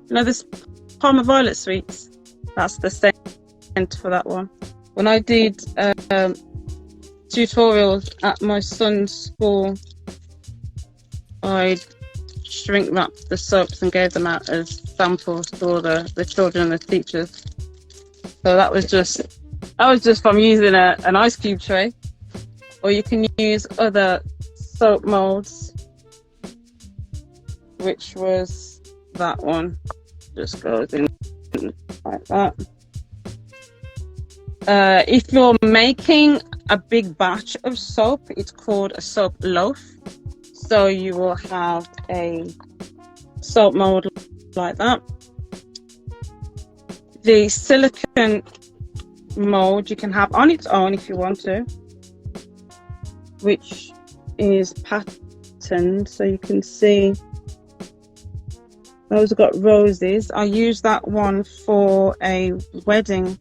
this Palmer Violet Sweets. That's the scent for that one. When I did tutorials at my son's school, I shrink wrapped the soaps and gave them out as samples to all the children and the teachers. So that was just from using an ice cube tray, or you can use other soap molds, which was that one. Just goes in like that. If you're making a big batch of soap, it's called a soap loaf. So you will have a soap mold like that. The silicone mold you can have on its own if you want to, which is patterned, so you can see those have got roses. I use that one for a wedding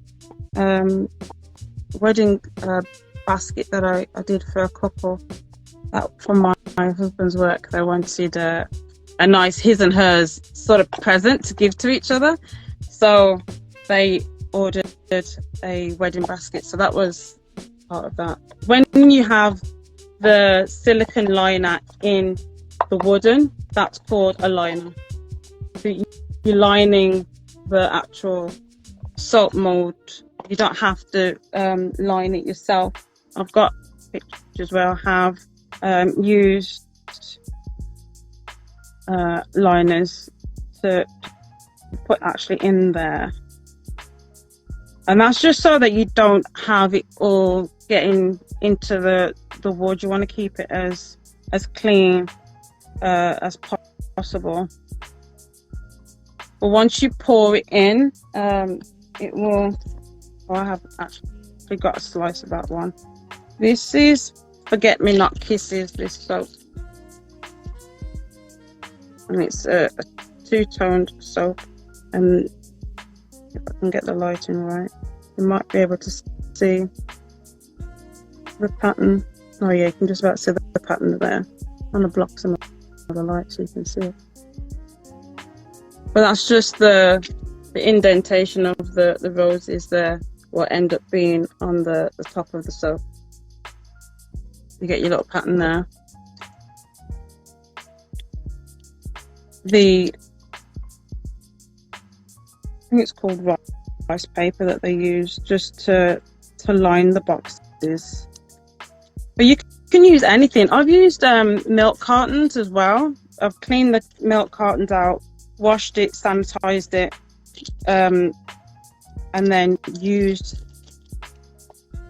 basket that I did for a couple. That from my husband's work. They wanted a nice his and hers sort of present to give to each other, so they ordered a wedding basket. So that was part of that. When you have the silicone liner in the wooden, that's called a liner. So you're lining the actual soap mold. You don't have to line it yourself. I've got pictures where I have used liners to put actually in there, and that's just so that you don't have it all getting into the wood. You want to keep it as clean as possible. But once you pour it in, it will. Oh, I have actually got a slice of that one. This is Forget Me Not Kisses, this soap, and it's a two-toned soap. And if I can get the lighting right, you might be able to see the pattern. Oh yeah, you can just about see the pattern there. I'm gonna block some of the light so you can see it. But that's just the indentation of the roses there, will end up being on the top of the soap. You get your little pattern there. I think it's called rice paper that they use just to line the boxes. But you can use anything. I've used milk cartons as well. I've cleaned the milk cartons out, washed it, sanitized it, and then used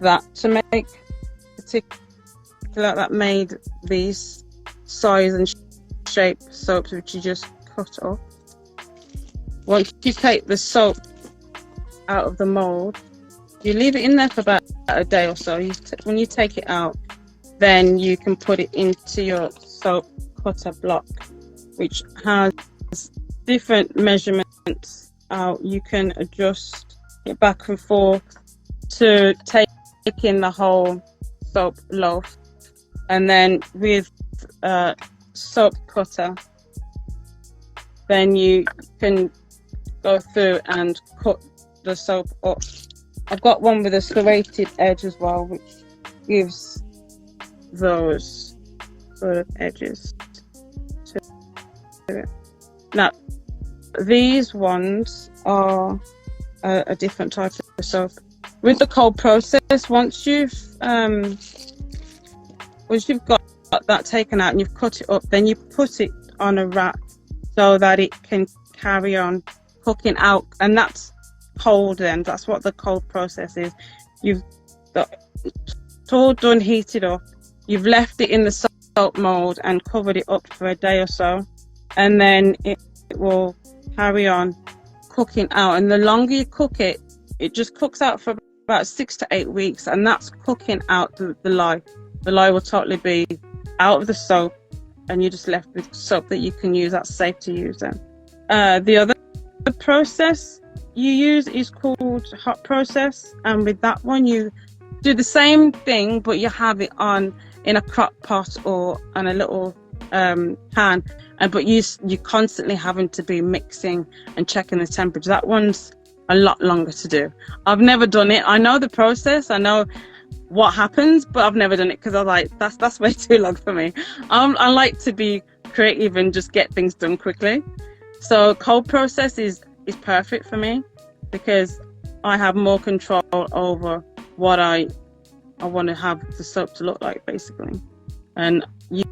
that to make that made these size and shape soaps, which you just cut off. Once you take the soap out of the mold, you leave it in there for about a day or so. When you take it out, then you can put it into your soap cutter block, which has different measurements out. You can adjust it back and forth to take in the whole soap loaf, and then with soap cutter, then you can go through and cut the soap up. I've got one with a serrated edge as well, which gives those sort of edges to it. Now, these ones are a different type of soap. With the cold process, once you've got that taken out and you've cut it up, then you put it on a rack so that it can carry on cooking out, and that's cold. Then that's what the cold process is. You've got it's all done, heated up. You've left it in the soap mold and covered it up for a day or so, and then it will carry on cooking out. And the longer you cook it, it just cooks out for about 6 to 8 weeks, and that's cooking out the lye. The lye will totally be out of the soap, and you're just left with soap that you can use. That's safe to use then. The other process you use is called hot process, and with that one you do the same thing, but you have it on in a crock pot or on a little pan, but you're constantly having to be mixing and checking the temperature. That one's a lot longer to do. I've never done it. I know the process, I know what happens, but I've never done it because I'm like, that's way too long for me. I like to be creative and just get things done quickly. So cold process is perfect for me because I have more control over what I want to have the soap to look like, basically. And you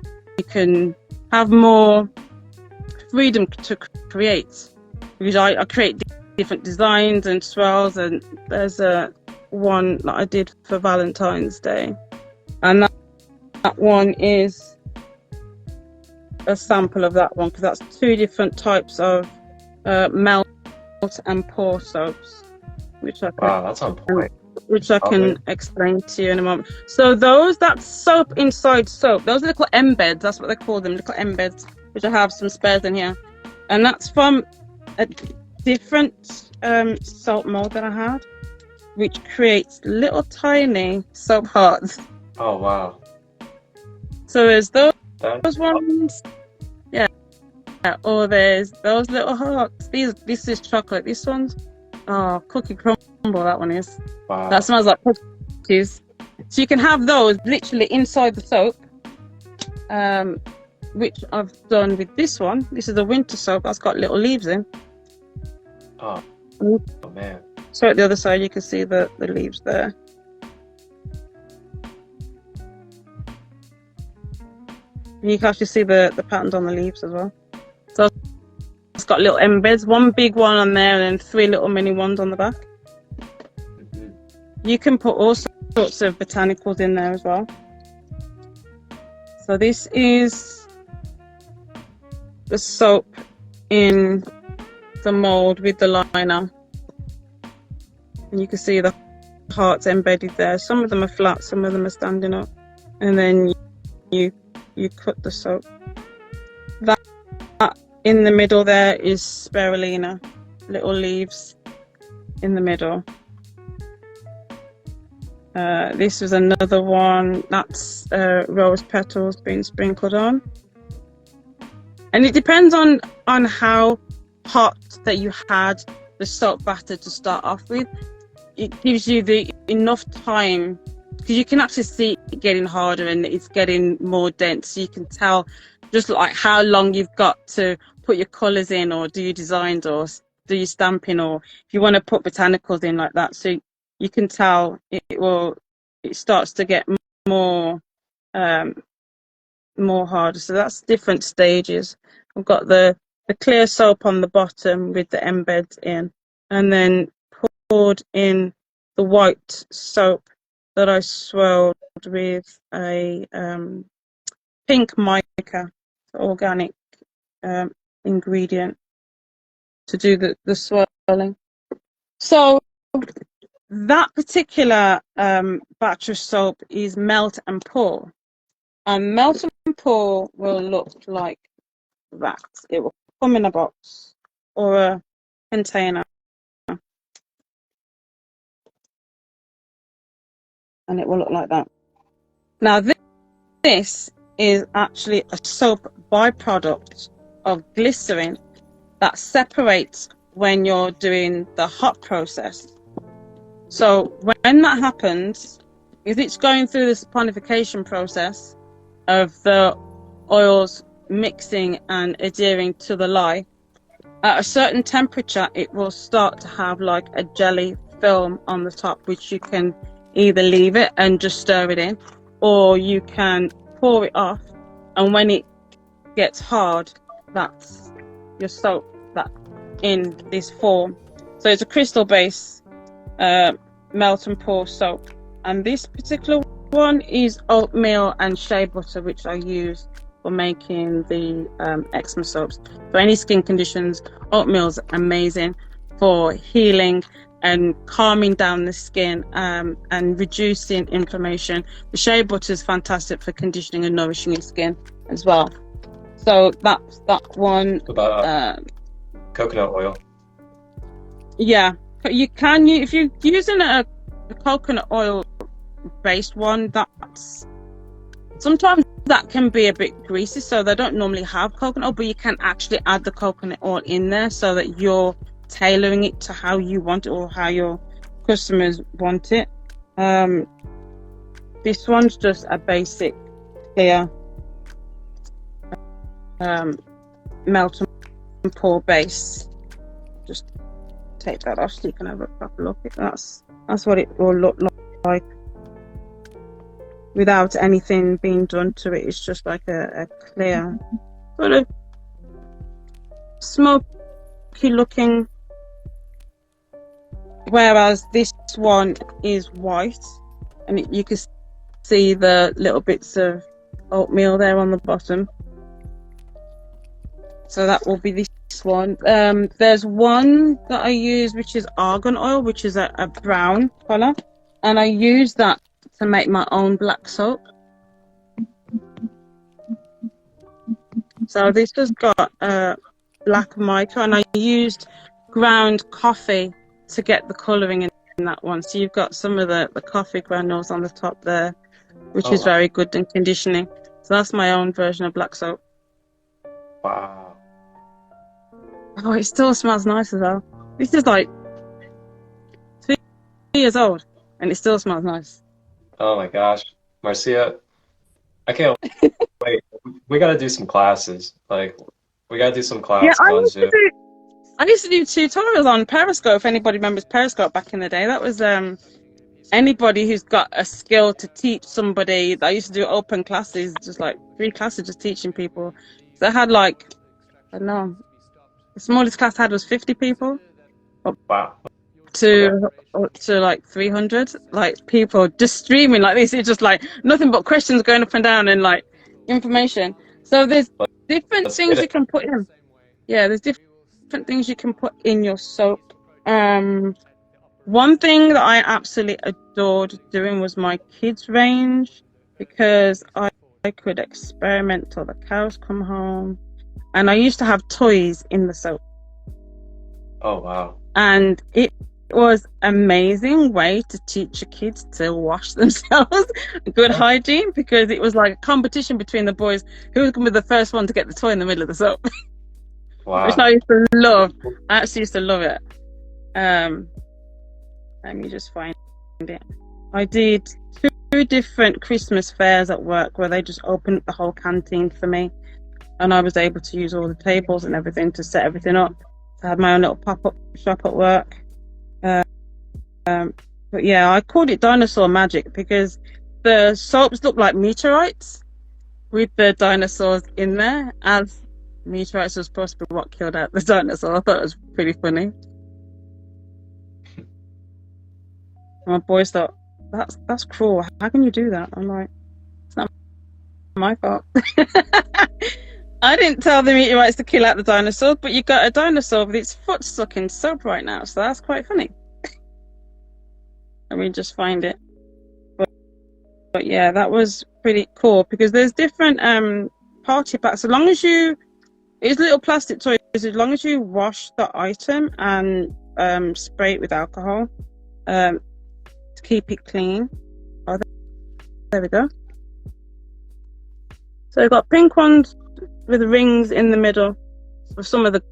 can have more freedom to create, because I create different designs and swirls, and there's a one that I did for Valentine's Day, and that one is a sample of that one, because that's 2 different types of melt and pour soaps, which I can, Wow, that's on point. which I can explain to you in a moment. So that's soap inside soap. Those little embeds, that's what they call them, little embeds, which I have some spares in here, and that's from a different soap mold that I had, which creates little tiny soap hearts. Oh wow. So there's those That's ones, yeah, or there's those little hearts. This is chocolate. This one's cookie crumble. That one is. wow. That smells like cookies. So you can have those literally inside the soap, which I've done with this one. This is a winter soap that's got little leaves in. Oh man. So at the other side, you can see the leaves there. You can actually see the patterns on the leaves as well. So it's got little embeds, one big one on there and then 3 little mini ones on the back. You can put all sorts of botanicals in there as well. So this is the soap in the mold with the liner. And you can see the hearts embedded there. Some of them are flat, some of them are standing up. And then you cut the soap. That in the middle there is spirulina, little leaves in the middle. This was another one, that's rose petals being sprinkled on. And it depends on how hot that you had the soap batter to start off with. It gives you enough time, because you can actually see it getting harder and it's getting more dense. So you can tell just like how long you've got to put your colours in, or do your designs, or do your stamping, or if you want to put botanicals in like that. So you can tell it starts to get more harder. So that's different stages. I've got the clear soap on the bottom with the embeds in, and then poured in the white soap that I swirled with a pink mica, organic ingredient, to do the swirling. So that particular batch of soap is melt and pour. And melt and pour will look like that. It will come in a box or a container. And it will look like that. Now this is actually a soap byproduct of glycerin that separates when you're doing the hot process. So when that happens, if it's going through the saponification process of the oils mixing and adhering to the lye, at a certain temperature, it will start to have like a jelly film on the top, which you can either leave it and just stir it in, or you can pour it off. And when it gets hard, that's your soap that in this form. So it's a crystal base melt and pour soap. And this particular one is oatmeal and shea butter, which I use for making the eczema soaps. For any skin conditions, oatmeal's amazing for healing and calming down the skin and reducing inflammation. The shea butter is fantastic for conditioning and nourishing your skin as well. So that's that one. About coconut oil. Yeah, you can if you're using a coconut oil based one, that's sometimes that can be a bit greasy, so they don't normally have coconut oil, but you can actually add the coconut oil in there so that you're tailoring it to how you want it or how your customers want it. This one's just a basic clear melt and pour base. Just take that off so you can have a proper look at that's what it will look like without anything being done to it. It's just like a clear sort of smoky looking, whereas this one is white, and you can see the little bits of oatmeal there on the bottom. So that will be this one. There's one that I use which is argan oil, which is a brown colour, and I use that to make my own black soap. So this has got black mica, and I used ground coffee to get the colouring in that one. So you've got some of the coffee granules on the top there, which is very good and conditioning. So that's my own version of black soap. Wow. Oh, it still smells nice as well. This is like 2 years old, and it still smells nice. Oh my gosh, Marcia, I can't wait. We gotta do some classes. Like, we gotta do some classes on Zoom. I used to do tutorials on Periscope. If anybody remembers Periscope back in the day, that was anybody who's got a skill to teach somebody. I used to do open classes, just like 3 classes, just teaching people. So I had like, I don't know, the smallest class I had was 50 people. Wow. To like 300, like people just streaming like this. It's just like nothing but questions going up and down and like information. So there's different things you can put in. Yeah, there's different things you can put in your soap. One thing that I absolutely adored doing was my kids range, because I could experiment till the cows come home, and I used to have toys in the soap. Oh wow. And it was amazing way to teach your kids to wash themselves, good hygiene, because it was like a competition between the boys who was going to be the first one to get the toy in the middle of the soap. Wow. Which I used to love. I actually used to love it. Let me just find it. I did 2 different Christmas fairs at work where they just opened up the whole canteen for me, and I was able to use all the tables and everything to set everything up. I had my own little pop-up shop at work. But yeah, I called it dinosaur magic because the soaps look like meteorites with the dinosaurs in there, as meteorites were supposed to be what killed out the dinosaur. I thought it was pretty funny. My boys thought, that's cruel. How can you do that? I'm like, it's not my fault. I didn't tell the meteorites to kill out the dinosaur, but you got a dinosaur with its foot stuck in soap right now, so that's quite funny. Let me just find it. But yeah, that was pretty cool because there's different party packs. As long as you, it's little plastic toys. As long as you wash the item and spray it with alcohol to keep it clean. Oh, there we go. So we've got pink ones with rings in the middle. For some of the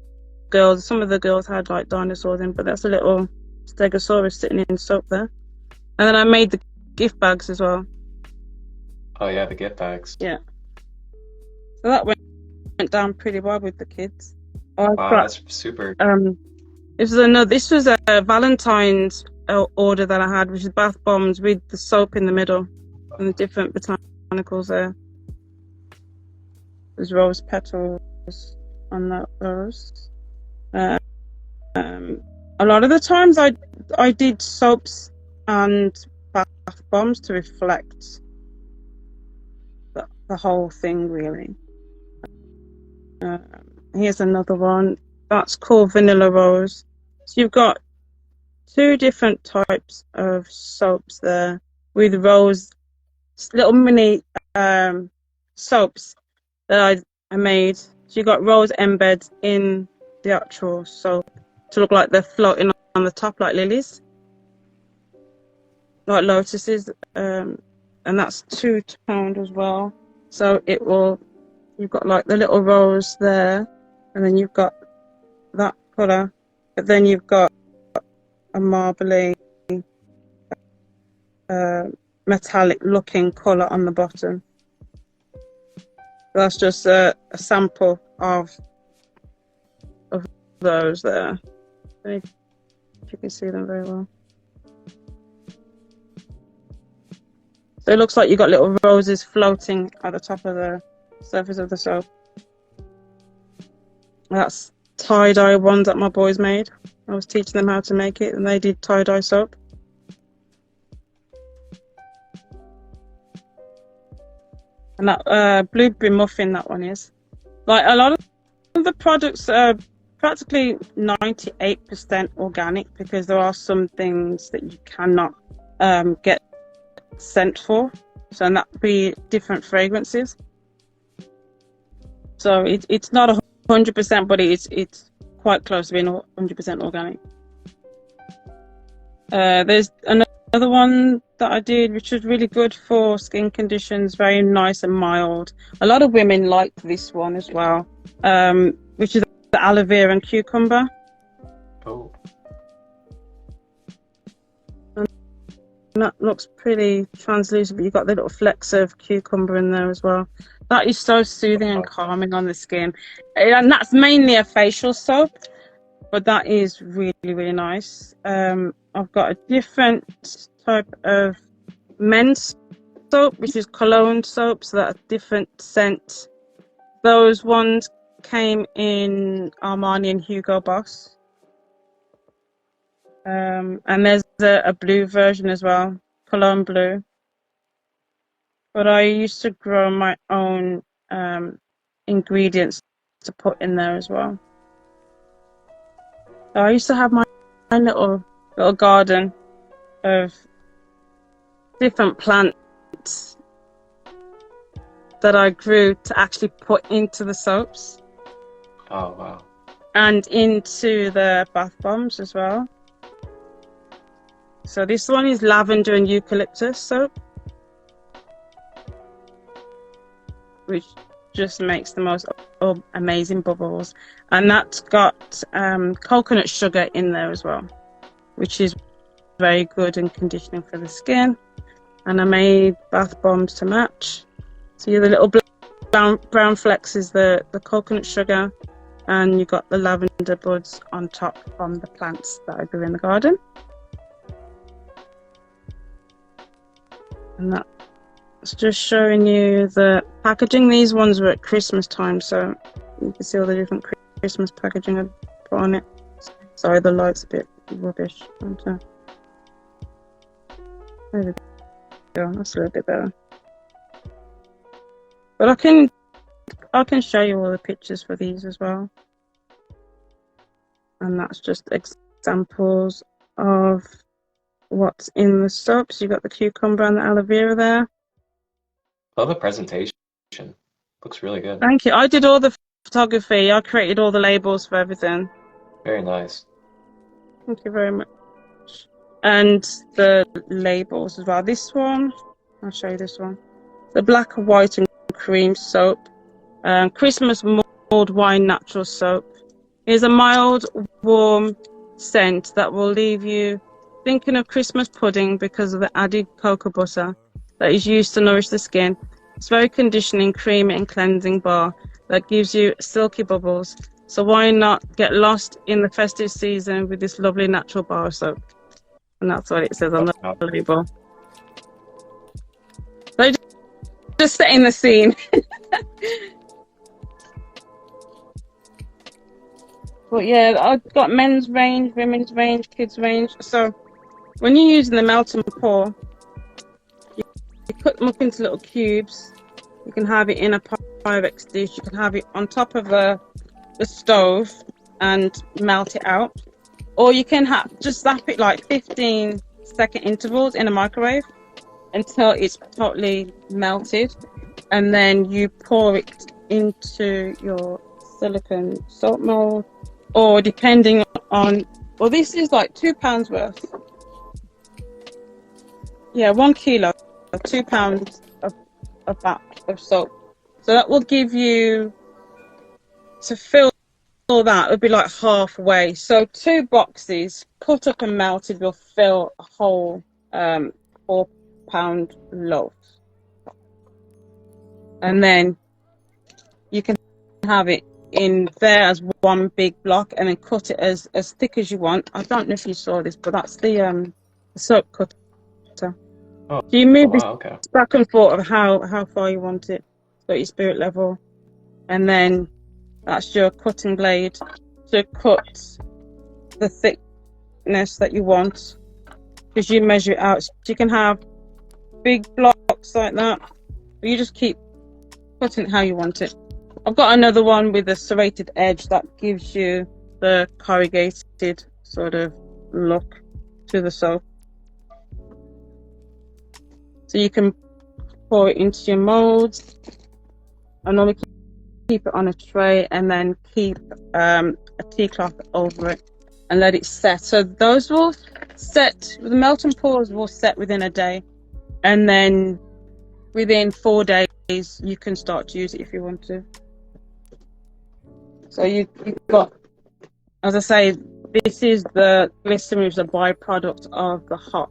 girls had like dinosaurs in, but that's a little stegosaurus sitting in soap there. And then I made the gift bags as well. Oh yeah, the gift bags. Yeah. So that went down pretty well with the kids. Wow, that's super. This was a Valentine's order that I had, which is bath bombs with the soap in the middle and the different botanicals there. There's rose petals on that rose. A lot of the times I did soaps and bath bombs to reflect the whole thing, really. Here's another one. That's called Vanilla Rose. So you've got two different types of soaps there with rose, little mini soaps that I made. So you got rose embeds in the actual soap to look like they're floating on the top like lilies, like lotuses, and that's two-toned as well. So you've got like the little rose there, and then you've got that colour, but then you've got a marbly metallic looking colour on the bottom. That's just a sample of those there. If you can see them very well. So it looks like you've got little roses floating at the top of the surface of the soap. That's tie-dye ones that my boys made. I was teaching them how to make it, and they did tie-dye soap. And that blueberry muffin, that one is. Like, a lot of the products are practically 98% organic, because there are some things that you cannot get scent for. So, and that would be different fragrances. So it's not 100%, but it's quite close to being 100% organic. There's another one that I did, which was really good for skin conditions, very nice and mild. A lot of women like this one as well, which is the aloe vera and cucumber. Oh. And that looks pretty translucent, but you've got the little flecks of cucumber in there as well. That is so soothing and calming on the skin. And that's mainly a facial soap, but that is really, really nice. I've got a different type of men's soap, which is cologne soap, so that's a different scent. Those ones came in Armani and Hugo Boss. And there's a blue version as well, cologne blue. But I used to grow my own ingredients to put in there as well. So I used to have my little garden of different plants that I grew to actually put into the soaps. Oh, wow. And into the bath bombs as well. So this one is lavender and eucalyptus soap, which just makes the most amazing bubbles. And that's got coconut sugar in there as well, which is very good and conditioning for the skin. And I made bath bombs to match. So the little brown flecks is the coconut sugar, and you got the lavender buds on top from the plants that I grew in the garden. And that's just showing you the packaging. These ones were at Christmas time, so you can see all the different Christmas packaging I put on it. Sorry, the light's a bit rubbish. There we go. That's a little bit better. But I can show you all the pictures for these as well. And that's just examples of what's in the soaps. You've got the cucumber and the aloe vera there. Love the presentation. Looks really good. Thank you. I did all the photography. I created all the labels for everything. Very nice. Thank you very much. And the labels as well. This one, I'll show you this one. The black, white and cream soap. Christmas mulled wine natural soap. Here's a mild, warm scent that will leave you thinking of Christmas pudding because of the added cocoa butter that is used to nourish the skin. It's very conditioning, creamy and cleansing bar that gives you silky bubbles. So why not get lost in the festive season with this lovely natural bar of soap? And that's what it says on the label. So just setting the scene. But yeah, I've got men's range, women's range, kids range. So when you're using the melt and pour, you cut them up into little cubes. You can have it in a Pyrex dish. You can have it on top of the stove and melt it out. Or you can just zap it like 15-second intervals in a microwave until it's totally melted. And then you pour it into your silicone soap mold. Or depending on, well, this is like £2 worth. Yeah, 1 kilo, 2 pounds of that of soap. So that will give you, to fill that, it would be like halfway. So 2 boxes cut up and melted will fill a whole 4-pound loaf. And then you can have it in there as one big block and then cut it as thick as you want. I don't know if you saw this, but that's the soap cutter. Oh, so you move this okay. back and forth of how far you want it, so your spirit level, and then that's your cutting blade to cut the thickness that you want, because you measure it out. So you can have big blocks like that, but you just keep cutting it how you want it. I've got another one with a serrated edge that gives you the corrugated sort of look to the soap. So you can pour it into your molds. I normally keep it on a tray and then keep a tea cloth over it and let it set. So those will set, the melt and pours will set within a day. And then within 4 days, you can start to use it if you want to. So you've got, as I say, this is the glycerin, which is a byproduct of the hot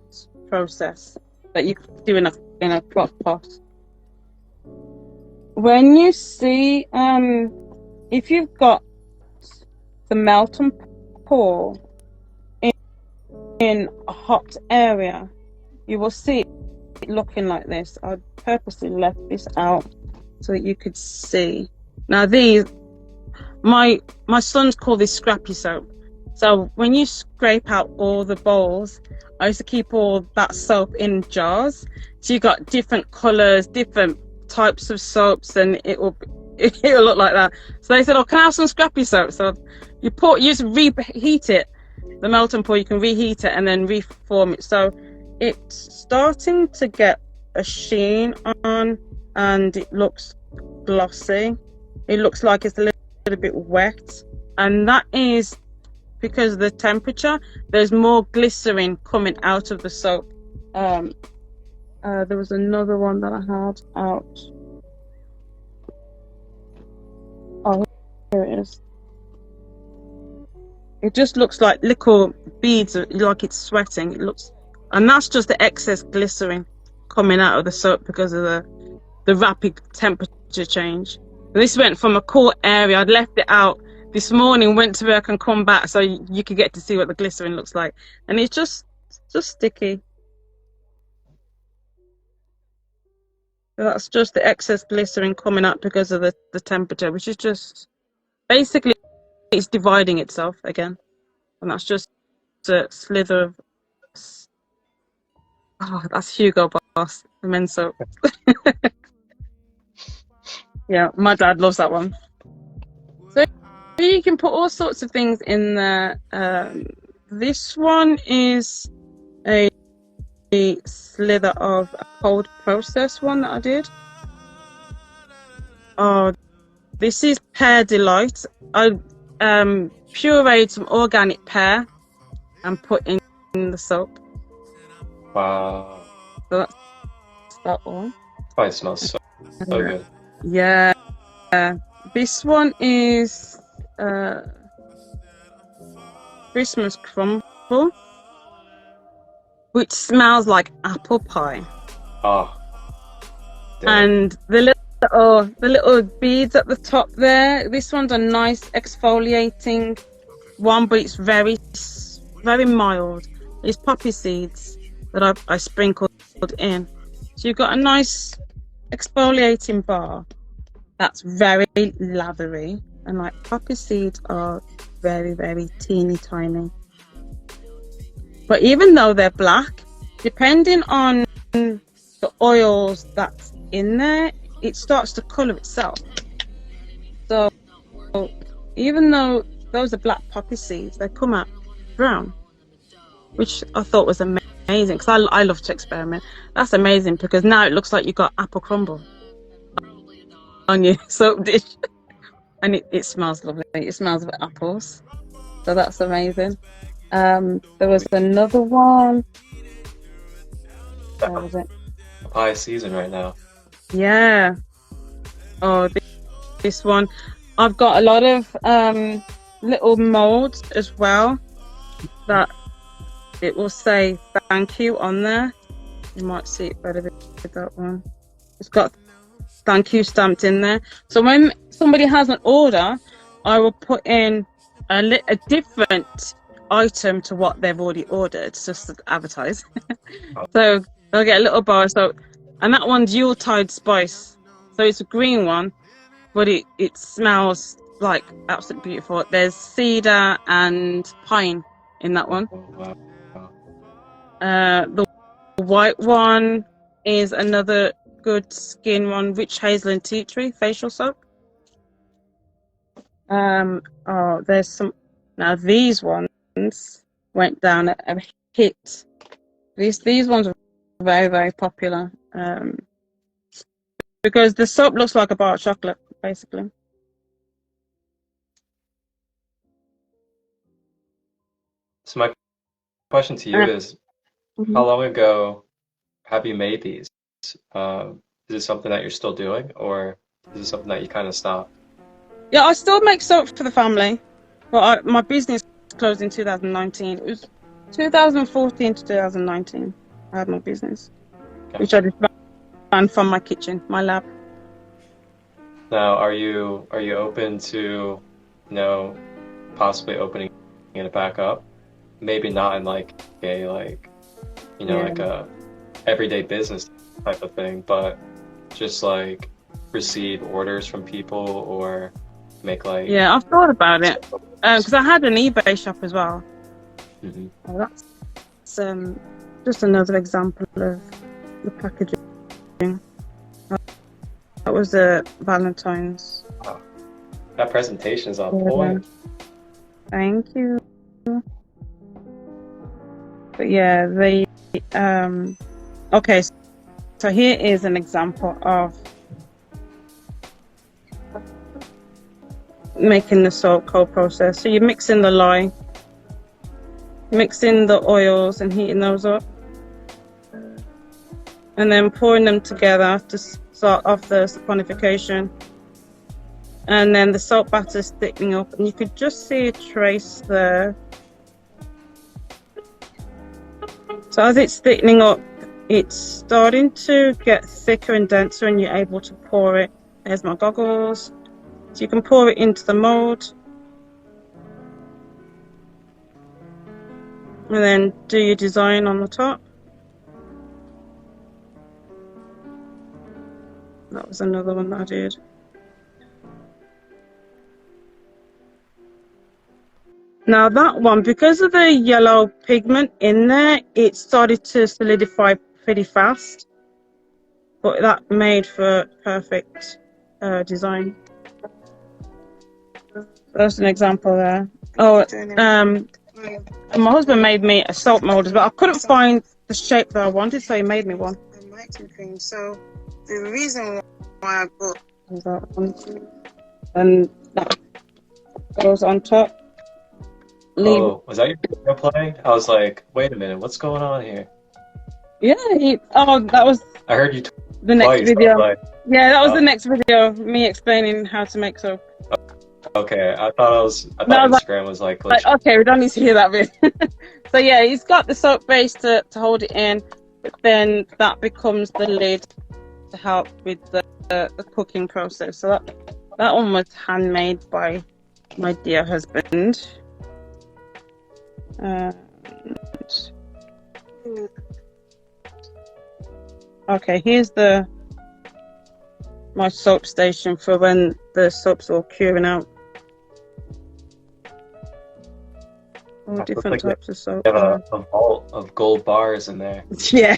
process that you do in a crock pot. When you see, if you've got the melt and pour in a hot area, you will see it looking like this. I purposely left this out so that you could see. Now these, my sons call this scrappy soap. So when you scrape out all the bowls, I used to keep all that soap in jars. So you got different colours, different types of soaps, and it'll look like that. So they said, "Oh, can I have some scrappy soap?" So you just reheat it, the melt and pour. You can reheat it and then reform it. So it's starting to get a sheen on, and it looks glossy. It looks like it's a little bit wet, and that is because of the temperature. There's more glycerin coming out of the soap. There was another one that I had out. Oh, here it is. It just looks like little beads, like it's sweating. It looks, and that's just the excess glycerin coming out of the soap because of the rapid temperature change. This went from a cool area. I'd left it out this morning, went to work and come back so you could get to see what the glycerin looks like. And it's just sticky. So that's just the excess glycerin coming out because of the temperature, which is just, basically, it's dividing itself again. And that's just a slither of, oh, that's Hugo Boss, the men's soap. Yeah, my dad loves that one. So you can put all sorts of things in there. This one is a slither of a cold process one that I did. Oh, this is Pear Delight. I pureed some organic pear and put in the soap. Wow. So that's that one. Oh, it smells so good. Yeah. This one is Christmas crumble, which smells like apple pie. Oh. And the little beads at the top there. This one's a nice exfoliating one, but it's very mild. It's poppy seeds that I sprinkled in. So you've got a nice exfoliating bar that's very lathery, and like poppy seeds are very, very teeny tiny. But even though they're black, depending on the oils that's in there, it starts to colour itself. So even though those are black poppy seeds, they come out brown, which I thought was amazing, because I love to experiment. That's amazing, because now it looks like you've got apple crumble on your soap dish. And it smells lovely. It smells of apples. So that's amazing. There was another one. Where was it? Papaya season right now. Yeah. Oh, this one. I've got a lot of little molds as well that it will say thank you on there. You might see it better with that one. It's got thank you stamped in there. So when somebody has an order, I will put in a different item to what they've already ordered, just to advertise. So they'll get a little bar. So, and that one's Yuletide spice. So it's a green one, but it smells like absolutely beautiful. There's cedar and pine in that one. Wow. The white one is another good skin one, witch hazel and tea tree facial soap. Oh, there's some. Now these ones went down a hit. These ones are very, very popular. Because the soap looks like a bar of chocolate, basically. So my question to you is, how long ago have you made these? Is it something that you're still doing, or is it something that you kind of stopped? Yeah, I still make soap for the family, but my business closed in 2019. It was 2014 to 2019. I had my business, which I just ran from my kitchen, my lab. Now, are you open to, possibly opening it back up? Maybe not in like a everyday business type of thing, but just like receive orders from people or make like... Yeah, I've thought about it, because I had an eBay shop as well. Mm-hmm. Well, that's just another example of the packaging. That was a Valentine's. Wow. That presentation is on point. Thank you. But yeah, okay, so here is an example of making the soap cold process. So you're mixing the lye, mixing the oils and heating those up, and then pouring them together to start off the saponification. And then the soap batter is thickening up, and you could just see a trace there. So as it's thickening up, it's starting to get thicker and denser, and you're able to pour it. There's my goggles. So you can pour it into the mold, and then do your design on the top. That was another one that I did. Now that one, because of the yellow pigment in there, it started to solidify pretty fast, but that made for perfect design. That's an example there. Oh, my husband made me a soap mold as well. I couldn't find the shape that I wanted, so he made me one. I might do things. So the reason why I bought That one. And that goes on top. Leave. Oh, was that your video playing? I was like, wait a minute, what's going on here? Yeah, that was I heard you the next twice. I video. was like, Yeah, that was oh. the next video, me explaining how to make soap. Okay, I thought Instagram was like Like, glitching. okay, we don't need to hear that bit. So yeah, he's got the soap base to hold it in, but then that becomes the lid to help with the cooking process. So that one was handmade by my dear husband. Okay, here's my soap station for when the soap's all curing out. All different types of soap. You have a vault of gold bars in there. Yeah.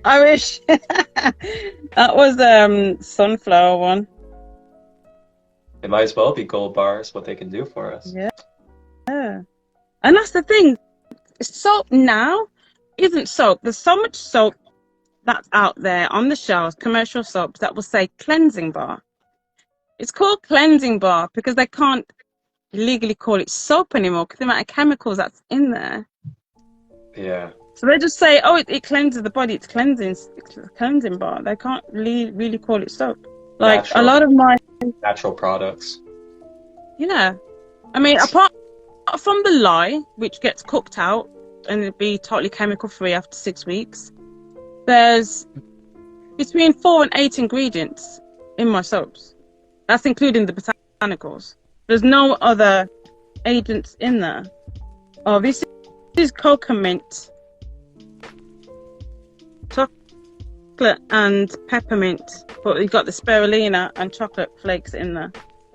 I wish. That was sunflower one. It might as well be gold bars, what they can do for us. Yeah. And that's the thing. Soap now isn't soap. There's so much soap that's out there on the shelves, commercial soaps, that will say cleansing bar. It's called cleansing bar because they can't legally call it soap anymore because the amount of chemicals that's in there. Yeah. So they just say, oh, it cleanses the body. It's a cleansing bar. They can't really call it soap. Like Natural. a lot of my Natural products. Yeah. I mean, apart from the lye, which gets cooked out and it'll be totally chemical free after 6 weeks, there's between 4 and 8 ingredients in my soaps. That's including the botanicals. There's no other agents in there. Oh, this is coconut, chocolate and peppermint, but you've got the spirulina and chocolate flakes in there.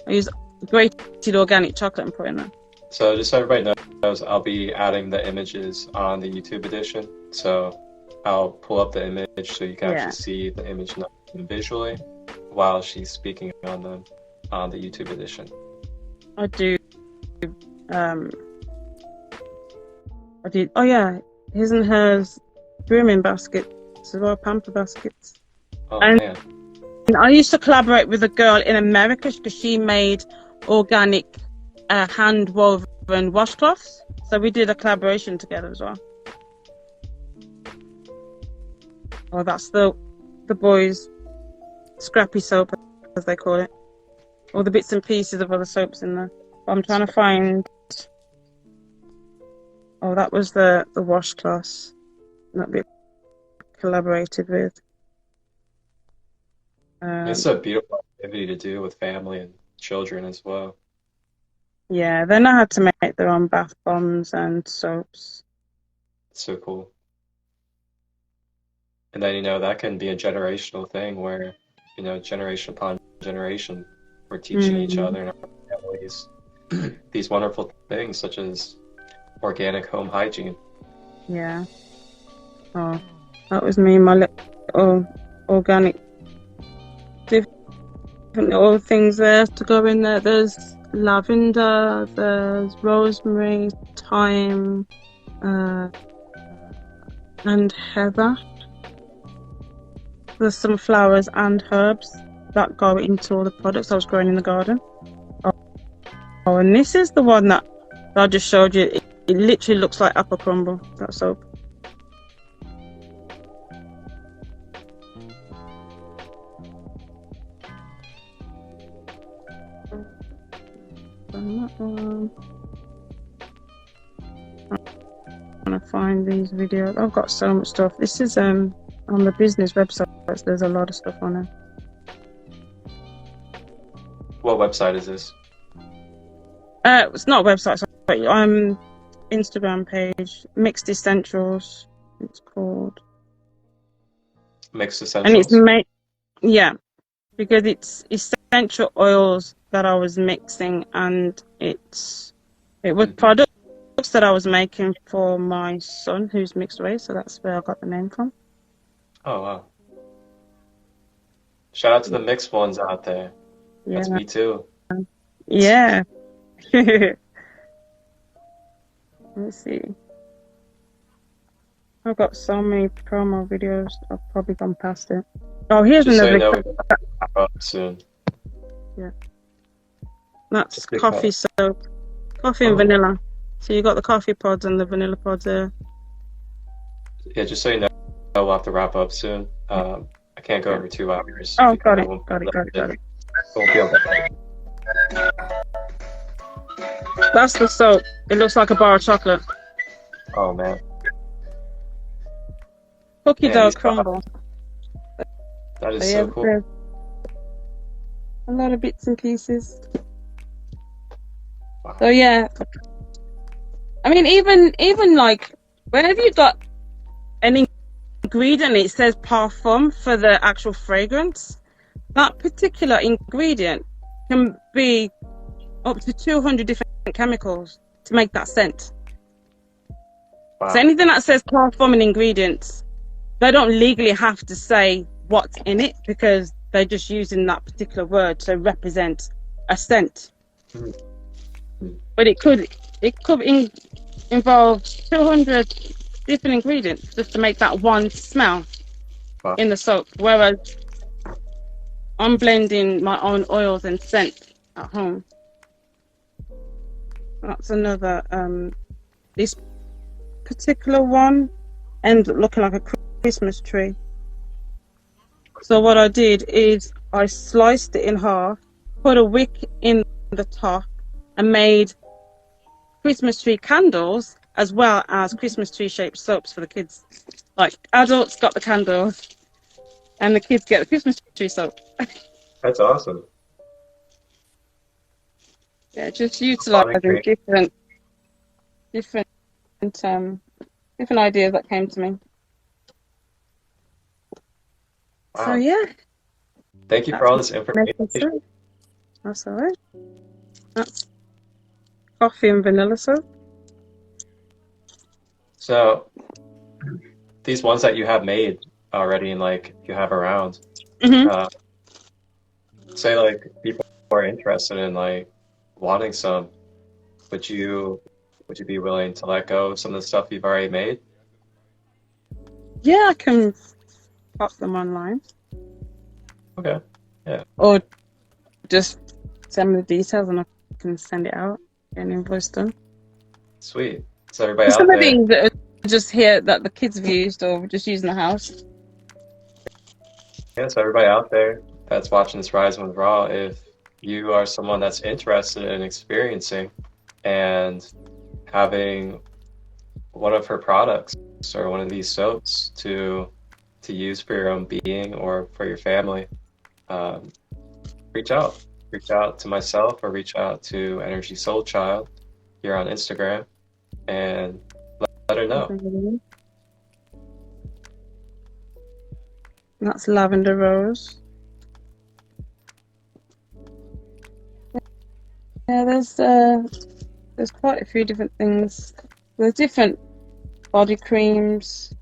I use grated organic chocolate and put in there. So just so everybody knows, I'll be adding the images on the YouTube edition. So I'll pull up the image so you can actually see the image visually while she's speaking on them on the YouTube edition. I do. Oh yeah, his and hers grooming baskets as well, pamper baskets. Oh and man. I used to collaborate with a girl in America because she made organic hand woven washcloths. So we did a collaboration together as well. Oh, that's the boys' scrappy soap, as they call it. All the bits and pieces of other soaps in there. But I'm trying to find. Oh, that was the washcloths that we collaborated with. It's a beautiful activity to do with family and children as well. Yeah, they know how to make their own bath bombs and soaps. It's so cool. And then, that can be a generational thing where, generation upon generation, we're teaching each other and our families these wonderful things such as organic home hygiene. Yeah. Oh, that was me, my little organic different little things there to go in there. There's lavender, there's rosemary, thyme, and heather. There's some flowers and herbs that go into all the products I was growing in the garden. Oh, and this is the one that I just showed you. It literally looks like apple crumble, that soap. I'm gonna find these videos. I've got so much stuff. This is on the business website. There's a lot of stuff on it. What website is this? It's not a website. Sorry. Instagram page, Mixed Essentials. It's called Mixed Essentials. And it's because it's essential oils that I was mixing, and it was products that I was making for my son who's mixed race, so that's where I got the name from. Oh wow! Shout out to the mixed ones out there. Yeah. That's me too. Yeah. Let's see. I've got so many promo videos. I've probably gone past it. Oh, here's Just so you another. know, we're gonna wrap up soon. That's Just big coffee cup. soap, coffee and Oh. vanilla. So you got the coffee pods and the vanilla pods there. Yeah, just so you know, we'll have to wrap up soon. I can't go over 2 hours. Oh, because got I it, won't got be it, got it, got it. won't be able to. That's the soap. It looks like a bar of chocolate. Oh man. Cookie Man, dough these crumble. That is So, so yeah, cool. there's a lot of bits and pieces. Wow. So yeah, I mean, even like whenever you got an ingredient, it says parfum for the actual fragrance. That particular ingredient can be up to 200 different chemicals to make that scent. Wow. So anything that says parfum and ingredients, they don't legally have to say what's in it because they're just using that particular word to represent a scent. But it could involve 200 different ingredients just to make that one smell Wow. in the soap. Whereas I'm blending my own oils and scent at home. That's another. This particular one ends up looking like a Christmas tree. So what I did is I sliced it in half, put a wick in the top, and made Christmas tree candles as well as Christmas tree shaped soaps for the kids. Like adults got the candles, and the kids get the Christmas tree soap. That's awesome. Yeah, just utilizing different ideas that came to me. Wow. So yeah. Thank you for all this information. That's all right. That's coffee and vanilla soap. So these ones that you have made already and like you have around, say like people are interested in like wanting some, would you be willing to let go of some of the stuff you've already made? Yeah, I can pop them online. Okay. Yeah. Or just send me the details and I can send it out and invoice them. Sweet. So everybody out Some of there. these that are just here that the kids have used or just using the house. Yeah, so everybody out there that's watching this Rising with Raw, if you are someone that's interested in experiencing and having one of her products or one of these soaps to use for your own being or for your family, reach out to myself or reach out to Energysoulchild here on Instagram and let her know. That's lavender rose. Yeah, there's quite a few different things. There's different body creams.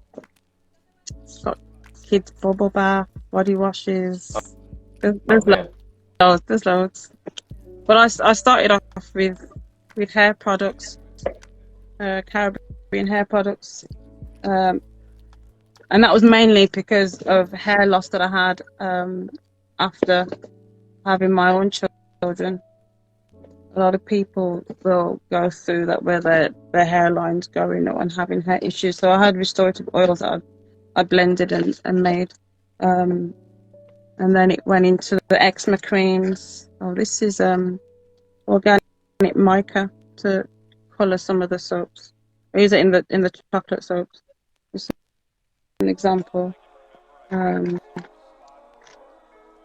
It's got kids bubble bath, body washes. There's loads. But I started off with hair products, Caribbean hair products, and that was mainly because of hair loss that I had after having my own children. A lot of people will go through that where their hairline's going and having hair issues. So I had restorative oils that I blended and made. And then it went into the eczema creams. Oh, this is organic mica to colour some of the soaps. I use it in the chocolate soaps. Just an example.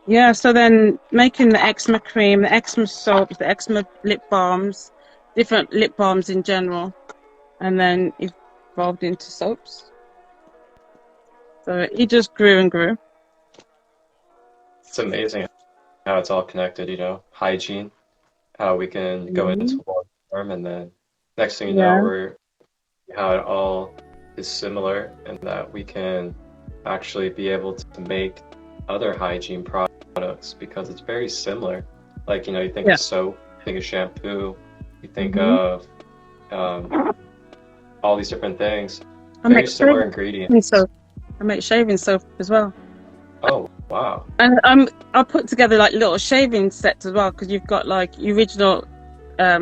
Yeah, so then making the eczema cream, the eczema soaps, the eczema lip balms, different lip balms in general, and then evolved into soaps. So it just grew and grew. It's amazing how it's all connected, you know, hygiene, how we can go into one form and then next thing you know, how it all is similar and that we can actually be able to make other hygiene products because it's very similar. Like, you know, you think of soap, you think of shampoo, you think of all these different things. I very make similar shaving ingredients. soap. I make shaving soap as well. Oh, wow. And I put together like little shaving sets as well, because you've got like original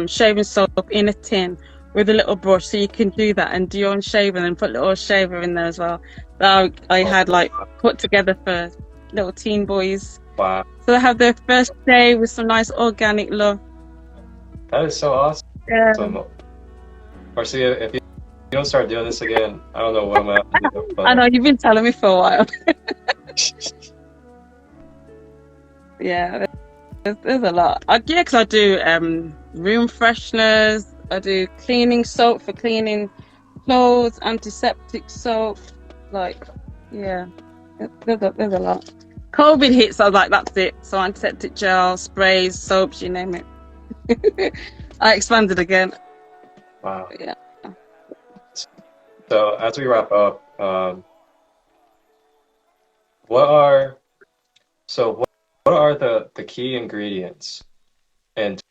shaving soap in a tin with a little brush, so you can do that and do your own shaving and put a little shaver in there as well. That I had like put together for little teen boys. Wow. So they have their first day with some nice organic love. That is so awesome. Yeah. Marcia, if you don't start doing this again, I don't know what I'm going to have to do. But... I know, you've been telling me for a while. Yeah, there's a lot. Because I do room fresheners. I do cleaning soap for cleaning clothes, antiseptic soap. Like, yeah, there's a lot. COVID hits, I was like, that's it. So antiseptic gel, sprays, soaps, you name it. I expanded again. Wow. Yeah. So as we wrap up, what are the key ingredients and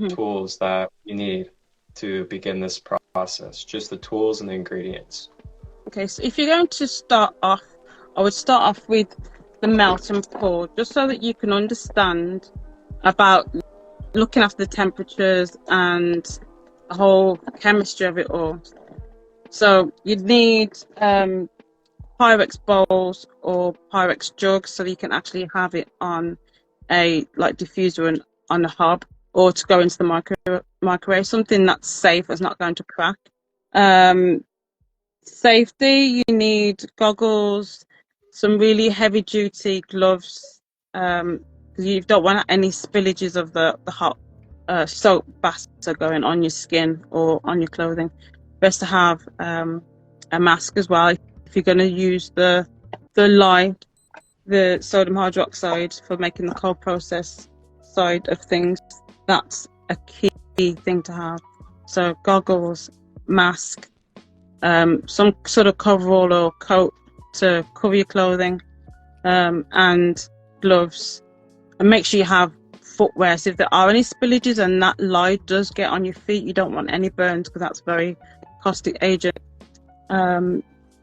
tools that you need to begin this process? Just the tools and the ingredients. Okay, so if you're going to start off, I would start off with the melt and pour, just so that you can understand about looking after the temperatures and the whole chemistry of it all. So you'd need Pyrex bowls or Pyrex jugs, so that you can actually have it on a like diffuser and on a hob, or to go into the microwave, something that's safe, that's not going to crack. Safety, you need goggles, some really heavy duty gloves, you don't want any spillages of the hot soap batter going on your skin or on your clothing. Best to have a mask as well if you're going to use the lye, the sodium hydroxide, for making the cold process side of things. That's a key thing to have. So goggles, mask, some sort of coverall or coat to cover your clothing, and gloves. And make sure you have footwear, so if there are any spillages and that lye does get on your feet, you don't want any burns, because that's very caustic agent.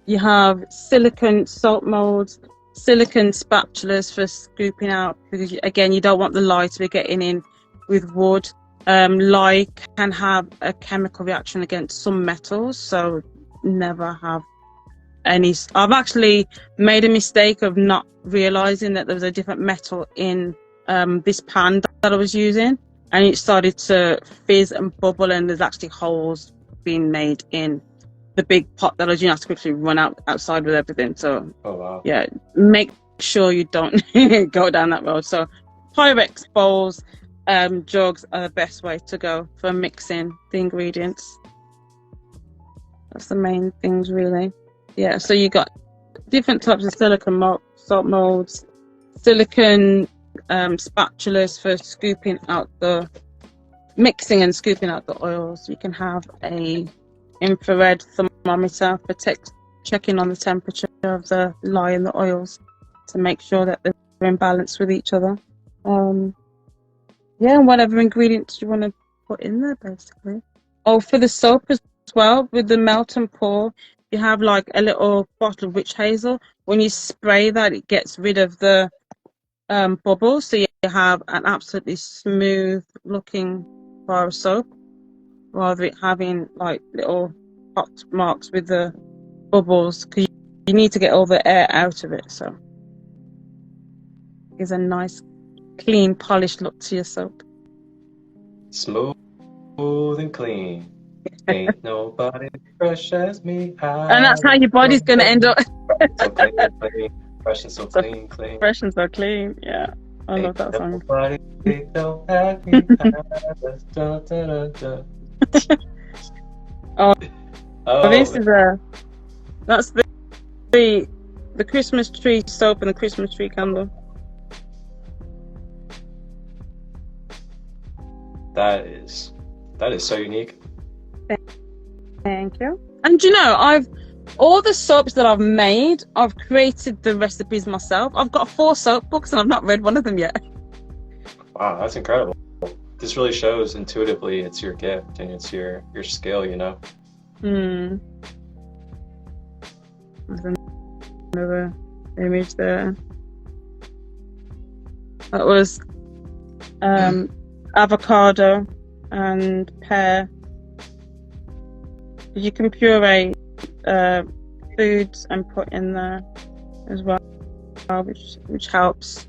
You have silicone salt molds, silicone spatulas for scooping out, because again, you don't want the lye to be getting in with wood. Lye can have a chemical reaction against some metals, so never have any. I've actually made a mistake of not realizing that there was a different metal in this pan that I was using, and it started to fizz and bubble, and there's actually holes being made in the big pot that I was using. I have to quickly run outside with everything. So yeah, make sure you don't go down that road. So Pyrex bowls, jugs are the best way to go for mixing the ingredients. That's the main things, really. Yeah, so you got different types of silicone salt molds, silicone spatulas for scooping out the mixing and scooping out the oils. You can have a infrared thermometer for checking on the temperature of the lye and the oils to make sure that they're in balance with each other. Yeah, and whatever ingredients you want to put in there, basically. Oh, for the soap as well, with the melt and pour, you have like a little bottle of witch hazel. When you spray that, it gets rid of the bubbles, so you have an absolutely smooth looking bar of soap, rather than having like little hot marks with the bubbles, because you need to get all the air out of it. So it's a nice, clean, polished look to your soap. Smooth and clean. Ain't nobody fresh as me. And that's how your body's going to end up. So clean, clean. Fresh and so clean, clean. Fresh and so clean, yeah. I love that song. This is that's the Christmas tree soap and the Christmas tree candle. That is so unique. Thank you. And you know, all the soaps that I've made, I've created the recipes myself. I've got 4 soap books and I've not read one of them yet. Wow, that's incredible. This really shows intuitively it's your gift and it's your skill, you know. There's another image there. That was avocado and pear. You can puree foods and put in there as well, which helps.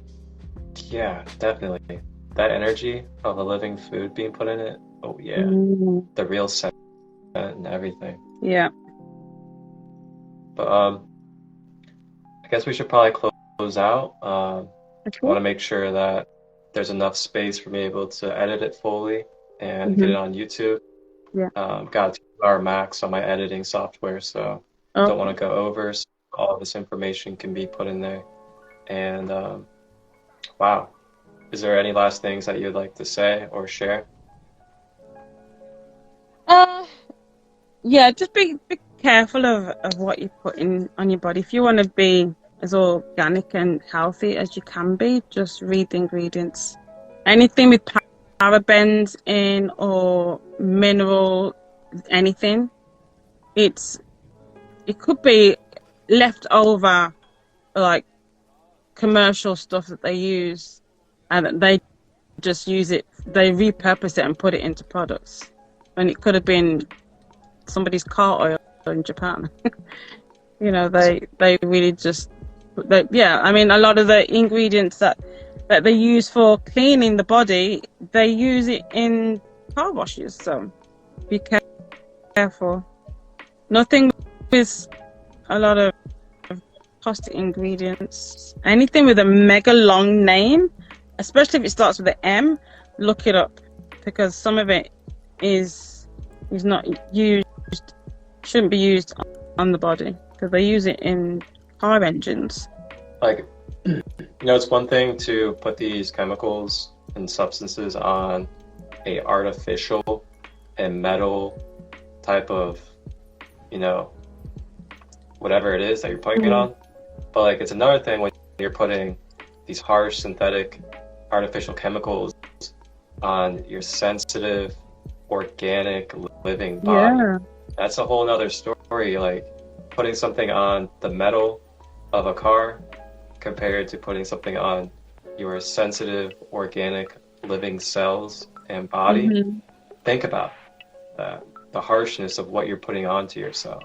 Yeah, definitely. That energy of a living food being put in it. Oh yeah, the real scent and everything. Yeah. But I guess we should probably close out. I want to make sure that there's enough space for me able to edit it fully and get it on YouTube. Yeah. Got a 2-hour max on my editing software, so don't want to go over. So all of this information can be put in there. And wow, is there any last things that you'd like to say or share? Yeah, just be careful of what you put in on your body. If you want to be as organic and healthy as you can be, just read the ingredients. Anything with parabens in or mineral, anything, it could be leftover, like commercial stuff that they use, and they just use it, they repurpose it and put it into products, and it could have been somebody's car oil in Japan. You know, they really just, I mean, a lot of the ingredients that they use for cleaning the body, they use it in car washes, so be careful. Nothing with a lot of plastic ingredients. Anything with a mega long name, especially if it starts with an M, look it up, because some of it is not used, shouldn't be used on the body, because they use it in car engines. Like, you know, it's one thing to put these chemicals and substances on a artificial and metal type of, you know, whatever it is that you're putting it on. But like, it's another thing when you're putting these harsh synthetic artificial chemicals on your sensitive, organic, living body. Yeah. That's a whole nother story. Like putting something on the metal of a car compared to putting something on your sensitive, organic, living cells and body. Think about that, the harshness of what you're putting onto yourself.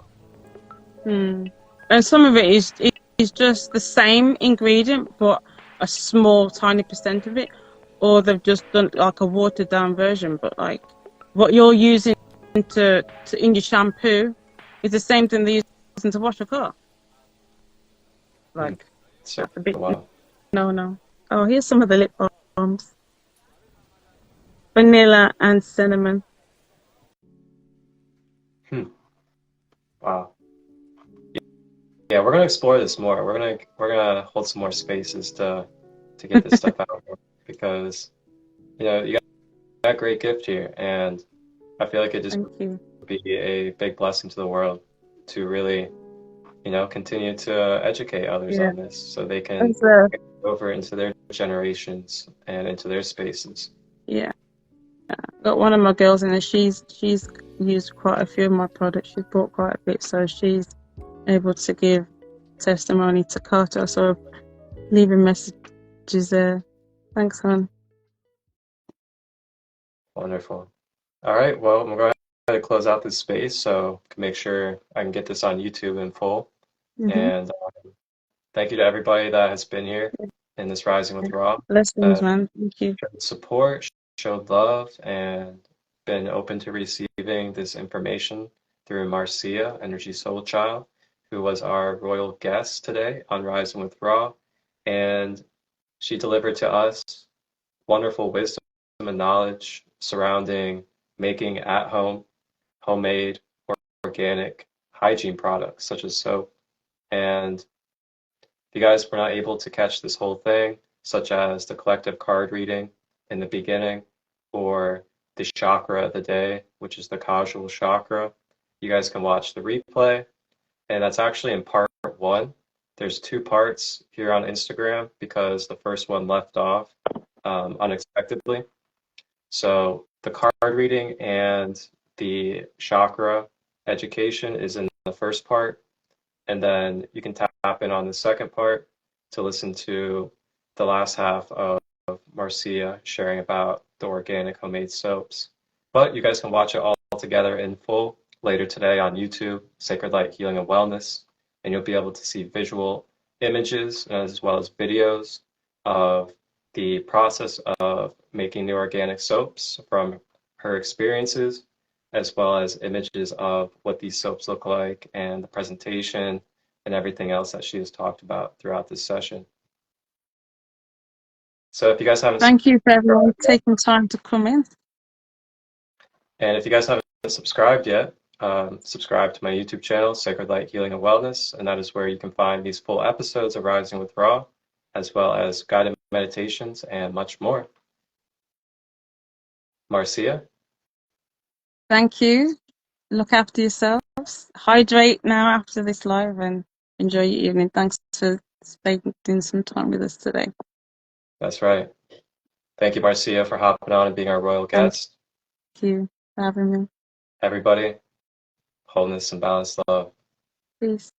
And some of it is just the same ingredient, but a small, tiny percent of it, or they've just done like a watered down version. But like what you're using to in your shampoo is the same thing they're using to wash a car. Like So, that's a bit wow. no. Oh, here's some of the lip balms: vanilla and cinnamon. Wow. Yeah, we're gonna explore this more. We're gonna hold some more spaces to get this stuff out more, because you know, you got a great gift here, and I feel like it just would be a big blessing to the world to really, you know, continue to educate others on this so they can get over into their generations and into their spaces. Yeah. Got one of my girls in there, she's used quite a few of my products. She's bought quite a bit, so she's able to give testimony to Carter. So leaving messages there. Thanks, hon. Wonderful. All right, well, I'm going to close out this space so I can make sure I can get this on YouTube in full. And thank you to everybody that has been here in this Rising with Rob. Blessings, man. Thank you. Showed support, showed love, and been open to receiving this information through Marcia, Energysoulchild, who was our royal guest today on Rising with Ra. And she delivered to us wonderful wisdom and knowledge surrounding making at home, homemade, or organic hygiene products such as soap. And if you guys were not able to catch this whole thing, such as the collective card reading in the beginning, or the chakra of the day, which is the Causal chakra, you guys can watch the replay. And that's actually in part 1. There's 2 parts here on Instagram because the first one left off unexpectedly. So the card reading and the chakra education is in the first part. And then you can tap in on the second part to listen to the last half of Marcia sharing about the organic homemade soaps. But you guys can watch it all together in full later today on YouTube, Sacred Light Healing and Wellness, and you'll be able to see visual images as well as videos of the process of making the organic soaps from her experiences, as well as images of what these soaps look like and the presentation and everything else that she has talked about throughout this session. So if you guys haven't Thank you for everyone taking time to come in. And if you guys haven't subscribed yet, subscribe to my YouTube channel, Sacred Light Healing and Wellness, and that is where you can find these full episodes of Rising with Ra, as well as guided meditations and much more. Marcia? Thank you. Look after yourselves. Hydrate now after this live and enjoy your evening. Thanks for spending some time with us today. That's right. Thank you, Marcia, for hopping on and being our royal guest. Thank you for having me. Everybody, wholeness and balanced love. Peace.